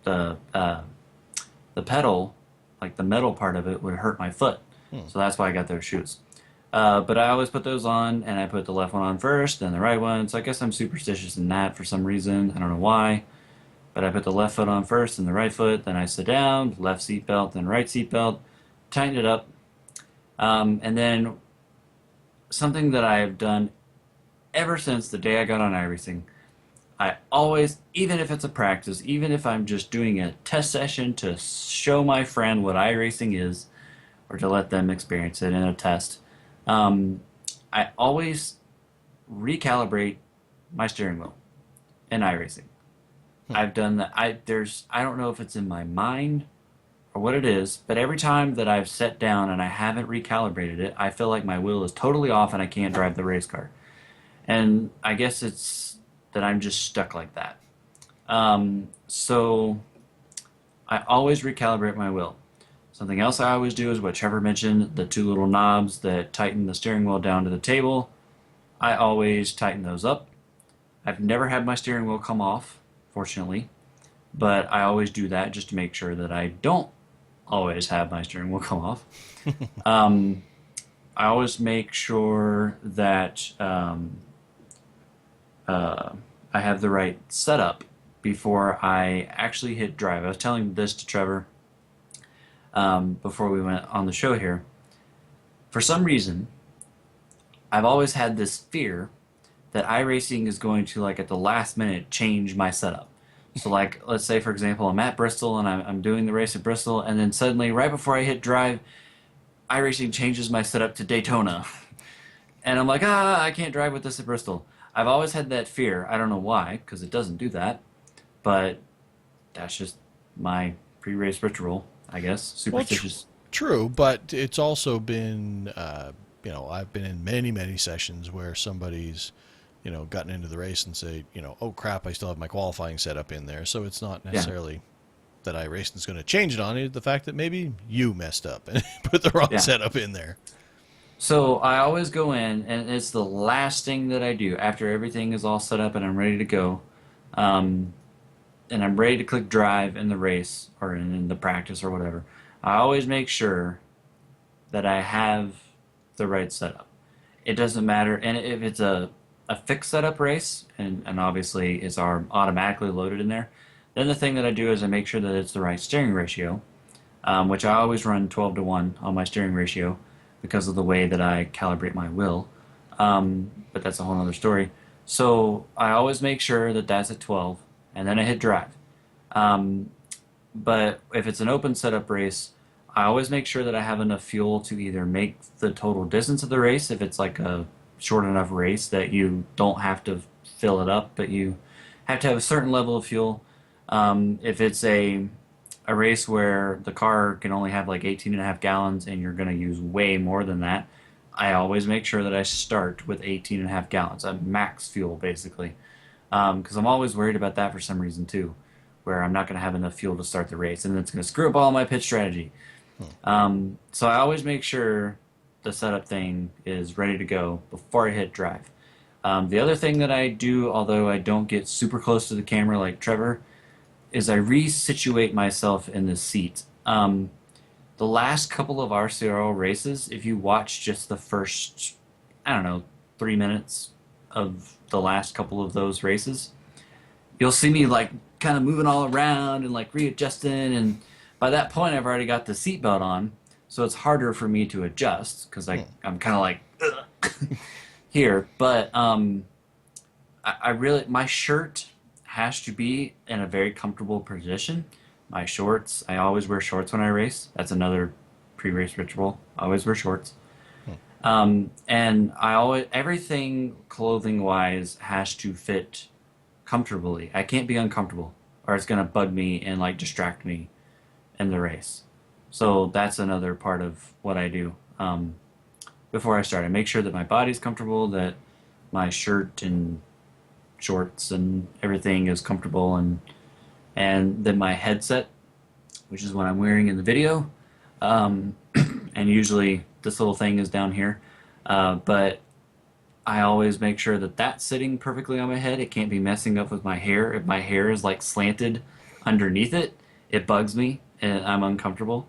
the uh, the pedal, like the metal part of it, would hurt my foot. So that's why I got those shoes. But I always put those on, and I put the left one on first, then the right one. So I guess I'm superstitious in that for some reason. I don't know why. But I put the left foot on first, and the right foot. Then I sit down, left seat belt, then right seat belt, tighten it up. And then something that I have done ever since the day I got on iRacing, I always, even if it's a practice, even if I'm just doing a test session to show my friend what iRacing is, or to let them experience it in a test, I always recalibrate my steering wheel in iRacing. I've done that. I don't know if it's in my mind or what it is, but every time that I've sat down and I haven't recalibrated it, I feel like my wheel is totally off and I can't drive the race car. And I guess it's that I'm just stuck like that. So I always recalibrate my wheel. Something else I always do is what Trevor mentioned, the two little knobs that tighten the steering wheel down to the table. I always tighten those up. I've never had my steering wheel come off, fortunately, but I always do that just to make sure that I don't always have my steering wheel come off. I always make sure that uh, I have the right setup before I actually hit drive. I was telling this to Trevor before we went on the show here. For some reason, I've always had this fear that iRacing is going to, like, at the last minute change my setup. So, like, let's say, for example, I'm at Bristol and I'm doing the race at Bristol, and then suddenly, right before I hit drive, iRacing changes my setup to Daytona. And I'm like, I can't drive with this at Bristol. I've always had that fear. I don't know why, because it doesn't do that. But that's just my pre-race ritual, I guess. Well, Superstitious. true, but it's also been, I've been in many, many sessions where somebody's, gotten into the race and say, oh crap, I still have my qualifying setup in there. So it's not Yeah, necessarily that iRacing's going to change it on you. The fact that maybe you messed up and put the wrong yeah. setup in there. So I always go in, and it's the last thing that I do after everything is all set up and I'm ready to go. Um, and I'm ready to click drive in the race or in the practice or whatever. I always make sure that I have the right setup. It doesn't matter, and if it's a fixed setup race, and obviously it's automatically loaded in there, then the thing that I do is I make sure that it's the right steering ratio, which I always run 12 to 1 on my steering ratio because of the way that I calibrate my wheel. But that's a whole other story. So I always make sure that that's at 12, and then I hit drive. Um, but if it's an open setup race, I always make sure that I have enough fuel to either make the total distance of the race, if it's like a short enough race that you don't have to fill it up, but you have to have a certain level of fuel. If it's a race where the car can only have like 18 and a half gallons and you're going to use way more than that, I always make sure that I start with 18 and a half gallons, a max fuel basically. Because I'm always worried about that for some reason too, where I'm not going to have enough fuel to start the race and it's going to screw up all my pit strategy. So I always make sure the setup thing is ready to go before I hit drive. The other thing that I do, although I don't get super close to the camera like Trevor, is I resituate myself in the seat. The last couple of RCRO races, if you watch just the first, I don't know, 3 minutes of the last couple of those races, you'll see me like kind of moving all around and like readjusting. And by that point, I've already got the seatbelt on, so it's harder for me to adjust because I'm kind of like here. But I really, my shirt has to be in a very comfortable position. My shorts, I always wear shorts when I race. That's another pre-race ritual. I always wear shorts. And I always, everything clothing wise has to fit comfortably. I can't be uncomfortable or it's going to bug me and like distract me in the race. So that's another part of what I do. Before I start, I make sure that my body's comfortable, that my shirt and shorts and everything is comfortable, and then my headset, which is what I'm wearing in the video, and usually this little thing is down here, but I always make sure that that's sitting perfectly on my head. It can't be messing up with my hair. If my hair is like slanted underneath it, it bugs me and I'm uncomfortable.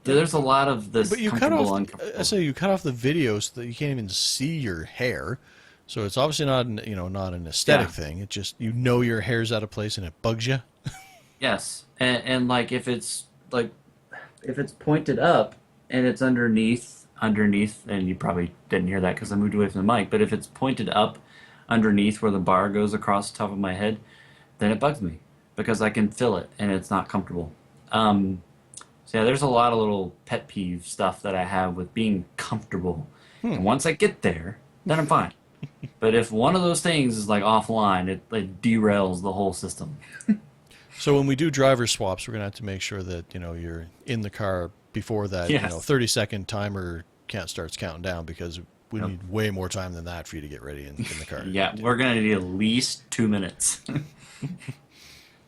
There's a lot of this But you cut comfortable, off. I uncomfortable. say you cut off the video so that you can't even see your hair. So it's obviously not not an aesthetic Yeah. thing. It just your hair's out of place and it bugs you. Yes, and like if it's pointed up and it's underneath, and you probably didn't hear that because I moved away from the mic. But if it's pointed up underneath where the bar goes across the top of my head, then it bugs me because I can feel it and it's not comfortable. So yeah, there's a lot of little pet peeve stuff that I have with being comfortable, and once I get there, then I'm fine. But if one of those things is like offline, it derails the whole system. So when we do driver swaps, we're gonna have to make sure that you're in the car before that Yes. 30-second timer starts counting down because we Yep. need way more time than that for you to get ready in the car. Yeah, we're gonna need at least 2 minutes.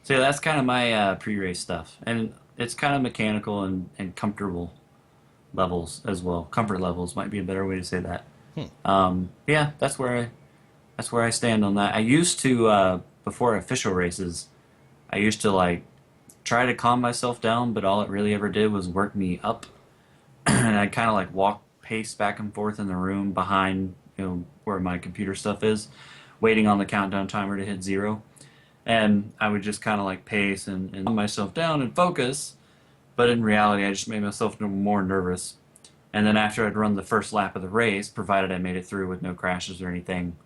So yeah, that's kind of my pre-race stuff, and it's kind of mechanical and comfortable levels as well. Comfort levels might be a better way to say that. Yeah, that's where I stand on that. I used to before official races, I used to like try to calm myself down, but all it really ever did was work me up, and I kind of like pace back and forth in the room behind where my computer stuff is, waiting on the countdown timer to hit 0. And I would just kind of like pace and calm myself down and focus. But in reality, I just made myself more nervous. And then after I'd run the first lap of the race, provided I made it through with no crashes or anything,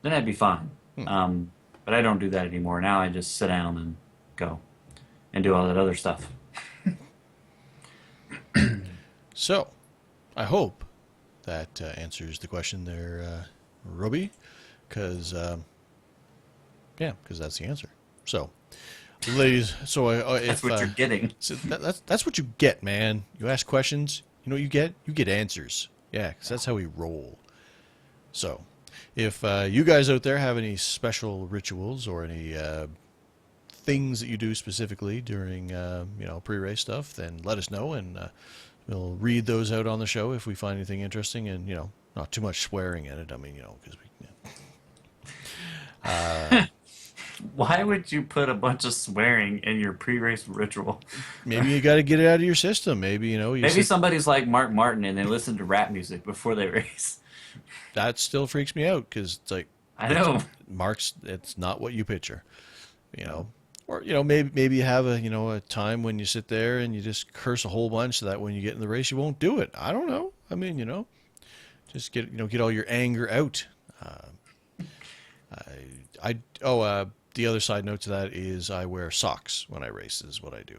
then I'd be fine. Hmm. But I don't do that anymore. Now I just sit down and go and do all that other stuff. So, I hope that answers the question there, Roby, because yeah, because that's the answer. So, ladies, so That's if what you're getting. so that's what you get, man. You ask questions, you know what you get? You get answers. Yeah, because that's how we roll. So, if you guys out there have any special rituals or any things that you do specifically during pre-race stuff, then let us know, and we'll read those out on the show if we find anything interesting, and not too much swearing in it. I mean, because we. Why would you put a bunch of swearing in your pre-race ritual? Maybe you got to get it out of your system. Maybe you Maybe sit. somebody's like Mark Martin and they listen to rap music before they race. That still freaks me out because it's like I know. Mark's. It's not what you picture, or maybe you have a time when you sit there and you just curse a whole bunch so that when you get in the race you won't do it. I don't know. I mean, just get all your anger out. The other side note to that is I wear socks when I race is what I do.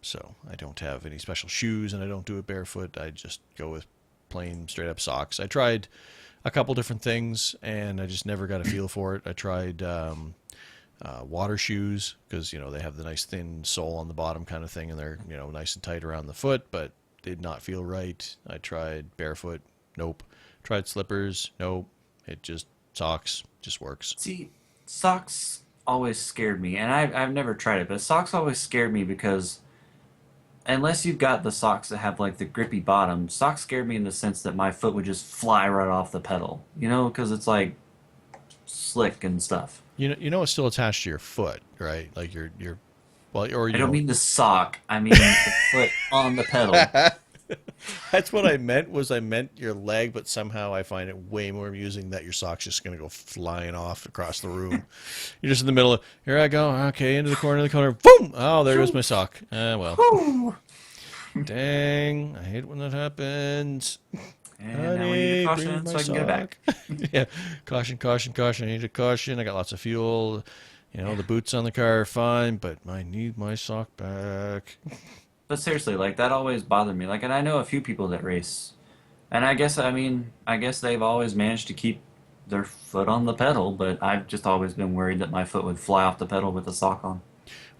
So I don't have any special shoes and I don't do it barefoot. I just go with plain straight up socks. I tried a couple different things and I just never got a feel for it. I tried water shoes because they have the nice thin sole on the bottom kind of thing and they're nice and tight around the foot, but did not feel right. I tried barefoot, nope. Tried slippers, nope. It just socks just works. See, socks always scared me, and I've never tried it, but socks always scared me because unless you've got the socks that have like the grippy bottom, socks scared me in the sense that my foot would just fly right off the pedal, because it's like slick and stuff. It's still attached to your foot, right? Like your well, or I don't mean the sock, I mean the foot on the pedal. That's what I meant. I meant your leg, but somehow I find it way more amusing that your sock's just going to go flying off across the room. You're just in the middle of, here I go, okay, into the corner, boom! Oh, there goes my sock. Well. Dang, I hate when that happens. And now we need a caution so I can get it back. Yeah, caution, caution, caution. I need a caution. I got lots of fuel. The boots on the car are fine, but I need my sock back. But seriously, like that always bothered me. Like, and I know a few people that race, and I guess they've always managed to keep their foot on the pedal. But I've just always been worried that my foot would fly off the pedal with the sock on.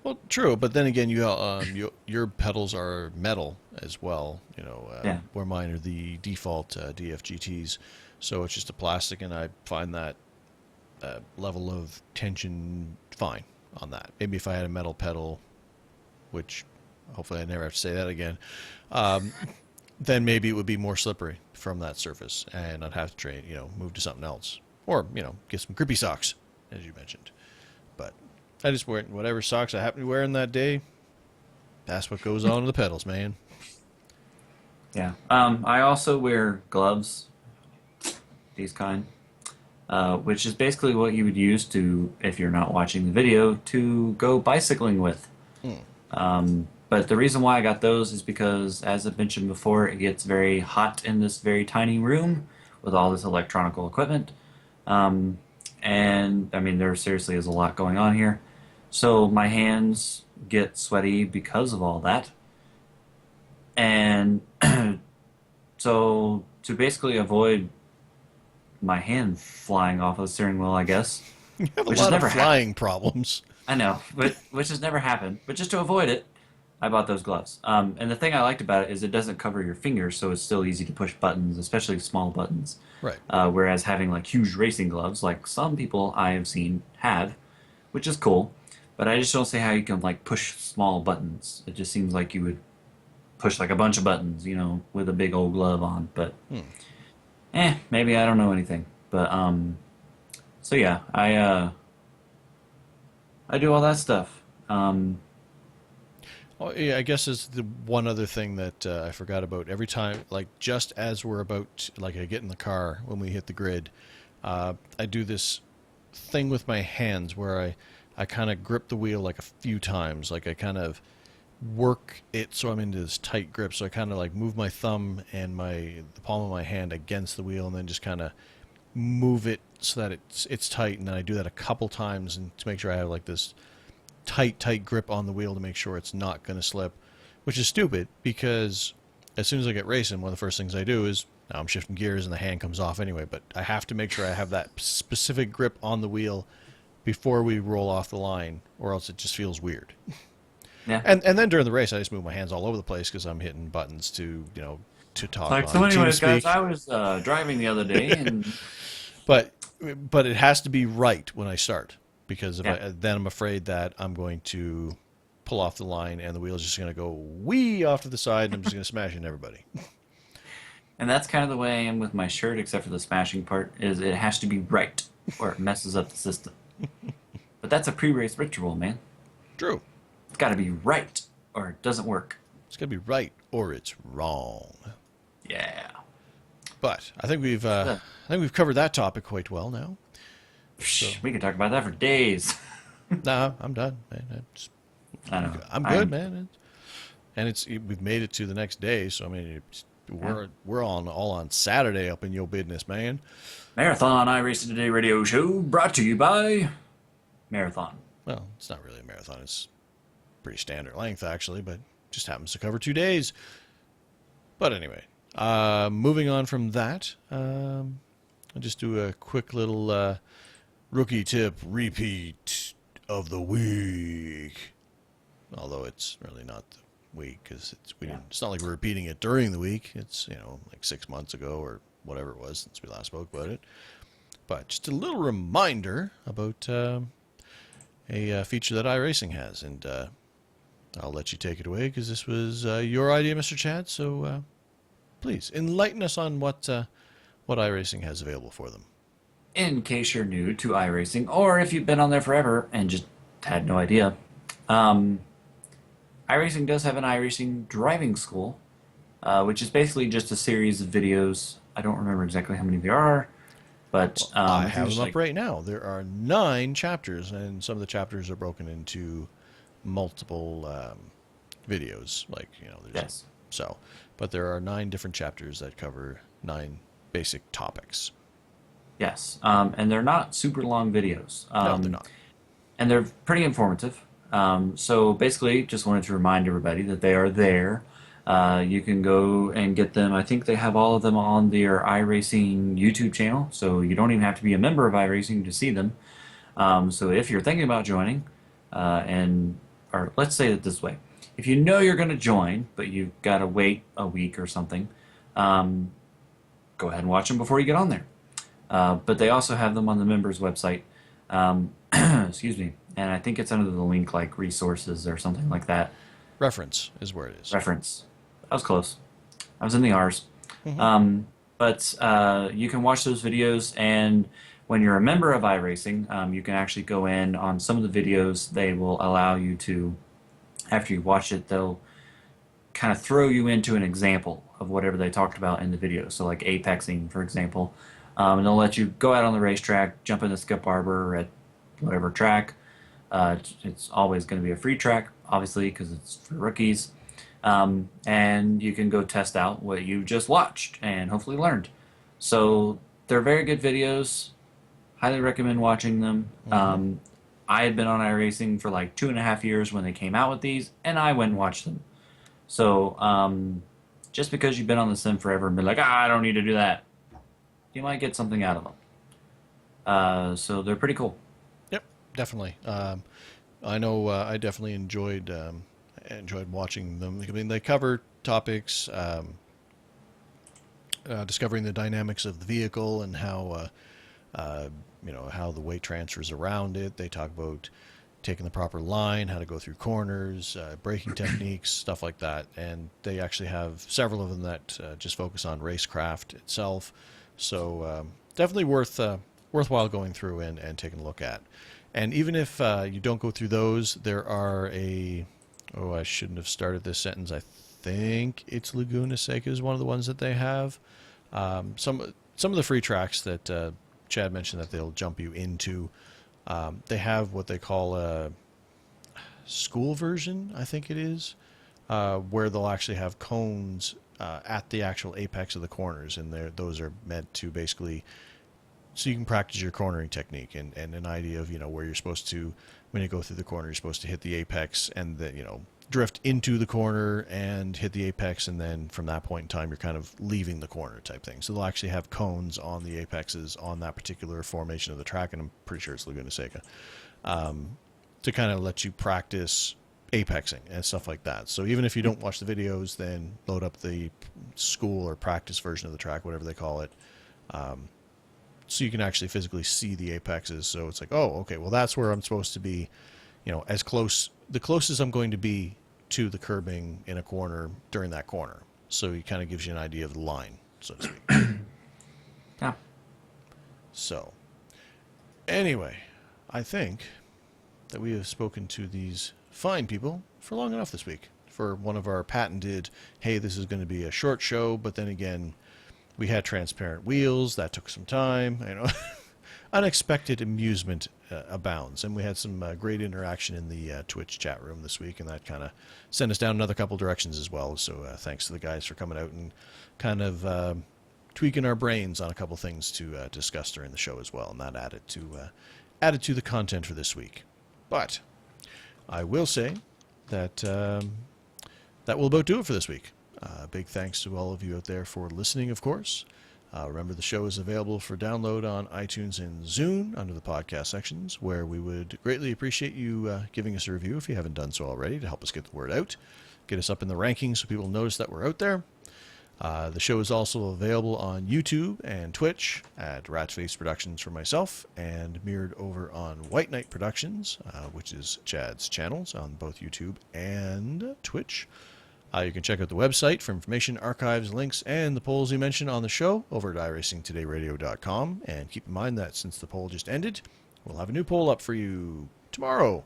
Well, true, but then again, your pedals are metal as well. Yeah. Where mine are the default DFGTs, so it's just a plastic, and I find that level of tension fine on that. Maybe if I had a metal pedal, which hopefully I never have to say that again, then maybe it would be more slippery from that surface, and I'd have to move to something else, or get some grippy socks, as you mentioned. But I just wear whatever socks I happen to be wearing that day. That's what goes on with the pedals, man. Yeah. I also wear gloves, these kind, which is basically what you would use to, if you're not watching the video, to go bicycling with. But the reason why I got those is because, as I've mentioned before, it gets very hot in this very tiny room with all this electronical equipment. And, I mean, there seriously is a lot going on here. So my hands get sweaty because of all that. And so to basically avoid my hand flying off of the steering wheel, I guess, You have a which lot has of never flying problems. I know, but which has never happened. But just to avoid it, I bought those gloves. And the thing I liked about it is it doesn't cover your fingers, so it's still easy to push buttons, especially small buttons. Right. Whereas having like huge racing gloves, like some people I have seen have, which is cool, but I just don't see how you can like push small buttons. It just seems like you would push like a bunch of buttons, with a big old glove on. But maybe I don't know anything. But so yeah, I do all that stuff. Oh, yeah, I guess is the one other thing that I forgot about. Every time, like just as we're about, like I get in the car when we hit the grid, I do this thing with my hands where I kind of grip the wheel like a few times. Like I kind of work it so I'm into this tight grip. So I kind of like move my thumb and the palm of my hand against the wheel, and then just kind of move it so that it's tight. And then I do that a couple times and to make sure I have like this tight grip on the wheel to make sure it's not going to slip, which is stupid because as soon as I get racing, one of the first things I do is now I'm shifting gears and the hand comes off anyway, but I have to make sure I have that specific grip on the wheel before we roll off the line, or else it just feels weird. Yeah. And then during the race, I just move my hands all over the place because I'm hitting buttons to talk Like, on so anyways, guys, TeamSpeak. I was driving the other day, and But it has to be right when I start, because yeah. then I'm afraid that I'm going to pull off the line and the wheel's just going to go wee off to the side and I'm just going to smash into everybody. And that's kind of the way I am with my shirt, except for the smashing part, is it has to be right, or it messes up the system. But that's a pre-race ritual, man. True. It's got to be right, or it doesn't work. It's got to be right or it's wrong. Yeah. But I think we've covered that topic quite well now. So We could talk about that for days. nah, I'm done, man. I know. I'm good, man. And we've made it to the next day, so I mean we're all on Saturday up in your business, man. Marathon iRacing Today radio show brought to you by Marathon. Well, it's not really a marathon. It's pretty standard length actually, but just happens to cover 2 days. But anyway, moving on from that, I'll just do a quick little rookie tip repeat of the week. Although it's really not the week because it's not like we're repeating it during the week. It's like 6 months ago or whatever it was since we last spoke about it. But just a little reminder about a feature that iRacing has, and I'll let you take it away because this was your idea, Mr. Chad. So please enlighten us on what iRacing has available for them. In case you're new to iRacing, or if you've been on there forever and just had no idea, iRacing does have an iRacing driving school, which is basically just a series of videos. I don't remember exactly how many there are, but I have them up right now. There are 9 chapters, and some of the chapters are broken into multiple videos. Like yes. But there are 9 different chapters that cover 9 basic topics. Yes, and they're not super long videos. No, they're not. And they're pretty informative. So basically, just wanted to remind everybody that they are there. You can go and get them. I think they have all of them on their iRacing YouTube channel, so you don't even have to be a member of iRacing to see them. So if you're thinking about joining, or let's say it this way, if you know you're going to join, but you've got to wait a week or something, go ahead and watch them before you get on there. But they also have them on the members website. Excuse me. And I think it's under the link like resources or something like that. Reference is where it is. Reference. I was close. I was in the R's. Mm-hmm. But you can watch those videos, and when you're a member of iRacing, you can actually go in on some of the videos. They will allow you to, after you watch it, they'll kind of throw you into an example of whatever they talked about in the video. So like apexing, for example. And they'll let you go out on the racetrack, jump in the skip arbor at whatever track. It's always going to be a free track, obviously, because it's for rookies. And you can go test out what you just watched and hopefully learned. So they're very good videos. Highly recommend watching them. Mm-hmm. I had been on iRacing for like 2.5 years when they came out with these, and I went and watched them. So just because you've been on the sim forever and been like, I don't need to do that, you might get something out of them. So they're pretty cool. Yep, definitely. I know I definitely enjoyed watching them. I mean, they cover topics, discovering the dynamics of the vehicle and how how the weight transfers around it. They talk about taking the proper line, how to go through corners, braking techniques, stuff like that. And they actually have several of them that just focus on racecraft itself. So definitely worthwhile going through and taking a look at. And even if you don't go through those, there are I shouldn't have started this sentence. I think it's Laguna Seca is one of the ones that they have. Some of the free tracks that Chad mentioned that they'll jump you into. They have what they call a school version, I think it is, where they'll actually have cones at the actual apex of the corners, and those are meant to basically so you can practice your cornering technique and an idea of where you're supposed to, when you go through the corner, you're supposed to hit the apex and then drift into the corner and hit the apex, and then from that point in time you're kind of leaving the corner type thing. So they'll actually have cones on the apexes on that particular formation of the track, and I'm pretty sure it's Laguna Seca, to kind of let you practice apexing and stuff like that. So even if you don't watch the videos, then load up the school or practice version of the track, whatever they call it, so you can actually physically see the apexes. So it's like, oh, okay, well that's where I'm supposed to be, as close, the closest I'm going to be to the curbing in a corner during that corner. So it kind of gives you an idea of the line, so to speak. Yeah. So anyway, I think that we have spoken to these fine people for long enough this week for one of our patented, hey, this is going to be a short show, but then again, we had transparent wheels. That took some time. Unexpected amusement abounds. And we had some great interaction in the Twitch chat room this week, and that kind of sent us down another couple directions as well. So thanks to the guys for coming out and kind of tweaking our brains on a couple things to discuss during the show as well. And that added to the content for this week. But I will say that that will about do it for this week. Big thanks to all of you out there for listening, of course. Remember, the show is available for download on iTunes and Zune under the podcast sections, where we would greatly appreciate you giving us a review if you haven't done so already, to help us get the word out, get us up in the rankings so people notice that we're out there. The show is also available on YouTube and Twitch at Ratface Productions for myself, and mirrored over on White Knight Productions, which is Chad's channels on both YouTube and Twitch. You can check out the website for information, archives, links, and the polls we mentioned on the show over at iRacingTodayRadio.com. And keep in mind that since the poll just ended, we'll have a new poll up for you tomorrow,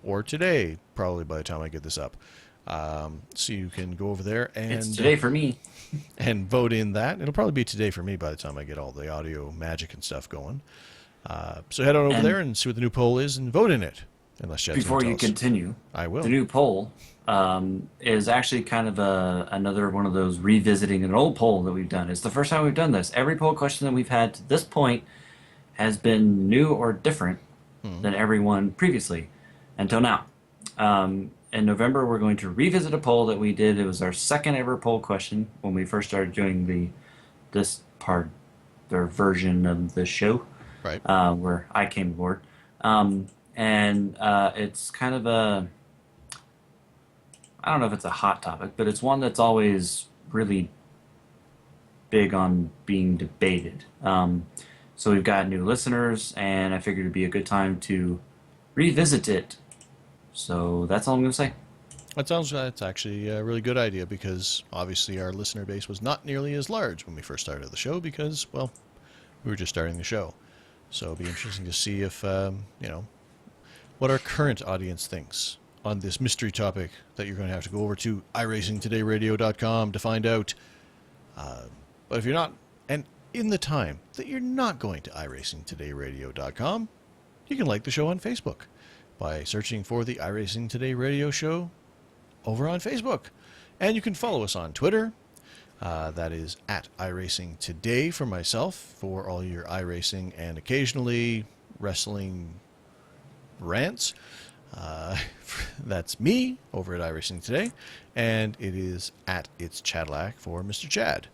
or today, probably by the time I get this up. So you can go over there and... It's today for me. And vote in that. It'll probably be today for me by the time I get all the audio magic and stuff going. So head on over there and see what the new poll is and vote in it. Unless Chad's Before you continue, I will. The new poll is actually kind of another one of those revisiting an old poll that we've done. It's the first time we've done this. Every poll question that we've had to this point has been new or different than every one previously until now. In November, we're going to revisit a poll that we did. It was our second ever poll question when we first started doing this part, their version of the show, right? Where I came aboard. And it's kind of I don't know if it's a hot topic, but it's one that's always really big on being debated. So we've got new listeners, and I figured it'd be a good time to revisit it. So that's all I'm going to say. That's actually a really good idea, because obviously our listener base was not nearly as large when we first started the show because, well, we were just starting the show. So it'll be interesting to see if, what our current audience thinks on this mystery topic that you're going to have to go over to iRacingTodayRadio.com to find out. But if you're not, and in the time that you're not going to iRacingTodayRadio.com, you can like the show on Facebook by searching for the iRacing Today Radio Show over on Facebook. And you can follow us on Twitter. That is at iRacing Today for myself, for all your iRacing and occasionally wrestling rants. That's me over at iRacing Today. And it is at It's Chadlack for Mr. Chad.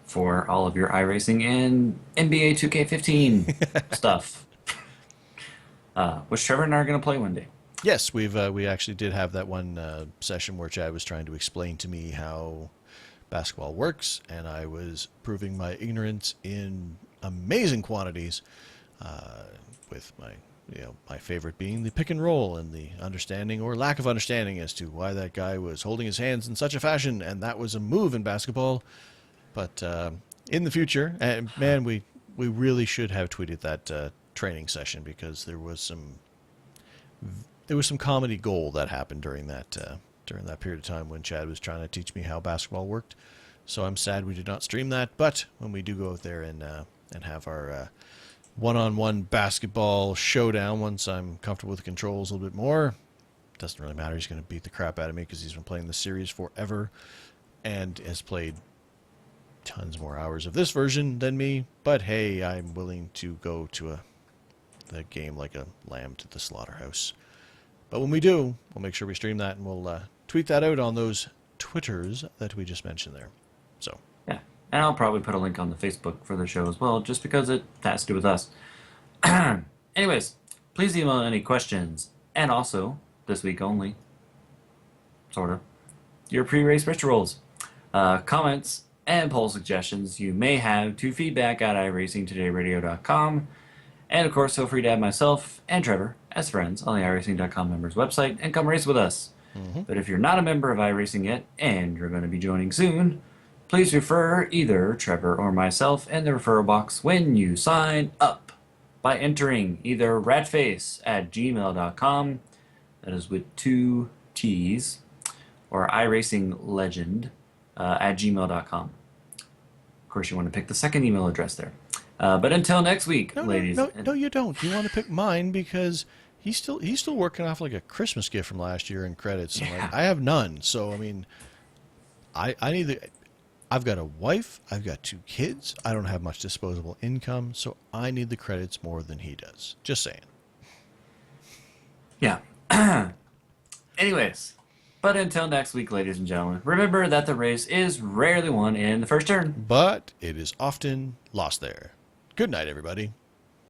For all of your iRacing and NBA 2K15 stuff. Which Trevor and I are going to play one day. Yes, we actually did have that one session where Chad was trying to explain to me how basketball works, and I was proving my ignorance in amazing quantities, with my favorite being the pick and roll and the understanding or lack of understanding as to why that guy was holding his hands in such a fashion, and that was a move in basketball. But in the future, and man, we really should have tweeted that training session, because there was some comedy gold that happened during that period of time when Chad was trying to teach me how basketball worked. So I'm sad we did not stream that, but when we do go out there and and have our one-on-one basketball showdown once I'm comfortable with the controls a little bit more. Doesn't really matter. He's going to beat the crap out of me because he's been playing the series forever and has played tons more hours of this version than me. But hey, I'm willing to go to the game like a lamb to the slaughterhouse. But when we do, we'll make sure we stream that, and we'll tweet that out on those Twitters that we just mentioned there. So Yeah. And I'll probably put a link on the Facebook for the show as well, just because it has to do with us. Anyways, please email any questions, and also, this week only, sort of, your pre-race rituals, comments, and poll suggestions you may have to feedback at iRacingTodayRadio.com. And of course, feel free to add myself and Trevor as friends on the iRacing.com members website and come race with us. But if you're not a member of iRacing yet, and you're going to be joining soon, please refer either Trevor or myself in the referral box when you sign up by entering either ratface@gmail.com, that is with 2 T's, or iRacingLegend at gmail.com. Of course, you want to pick the second email address there. But until next week, ladies. No, you don't. You want to pick mine because he's still working off like a Christmas gift from last year in credits. Yeah. And like, I have none. So I mean, I need the. I've got a wife. I've got 2 kids. I don't have much disposable income, so I need the credits more than he does. Just saying. Yeah. Anyways, but until next week, ladies and gentlemen, remember that the race is rarely won in the first turn. But it is often lost there. Good night, everybody.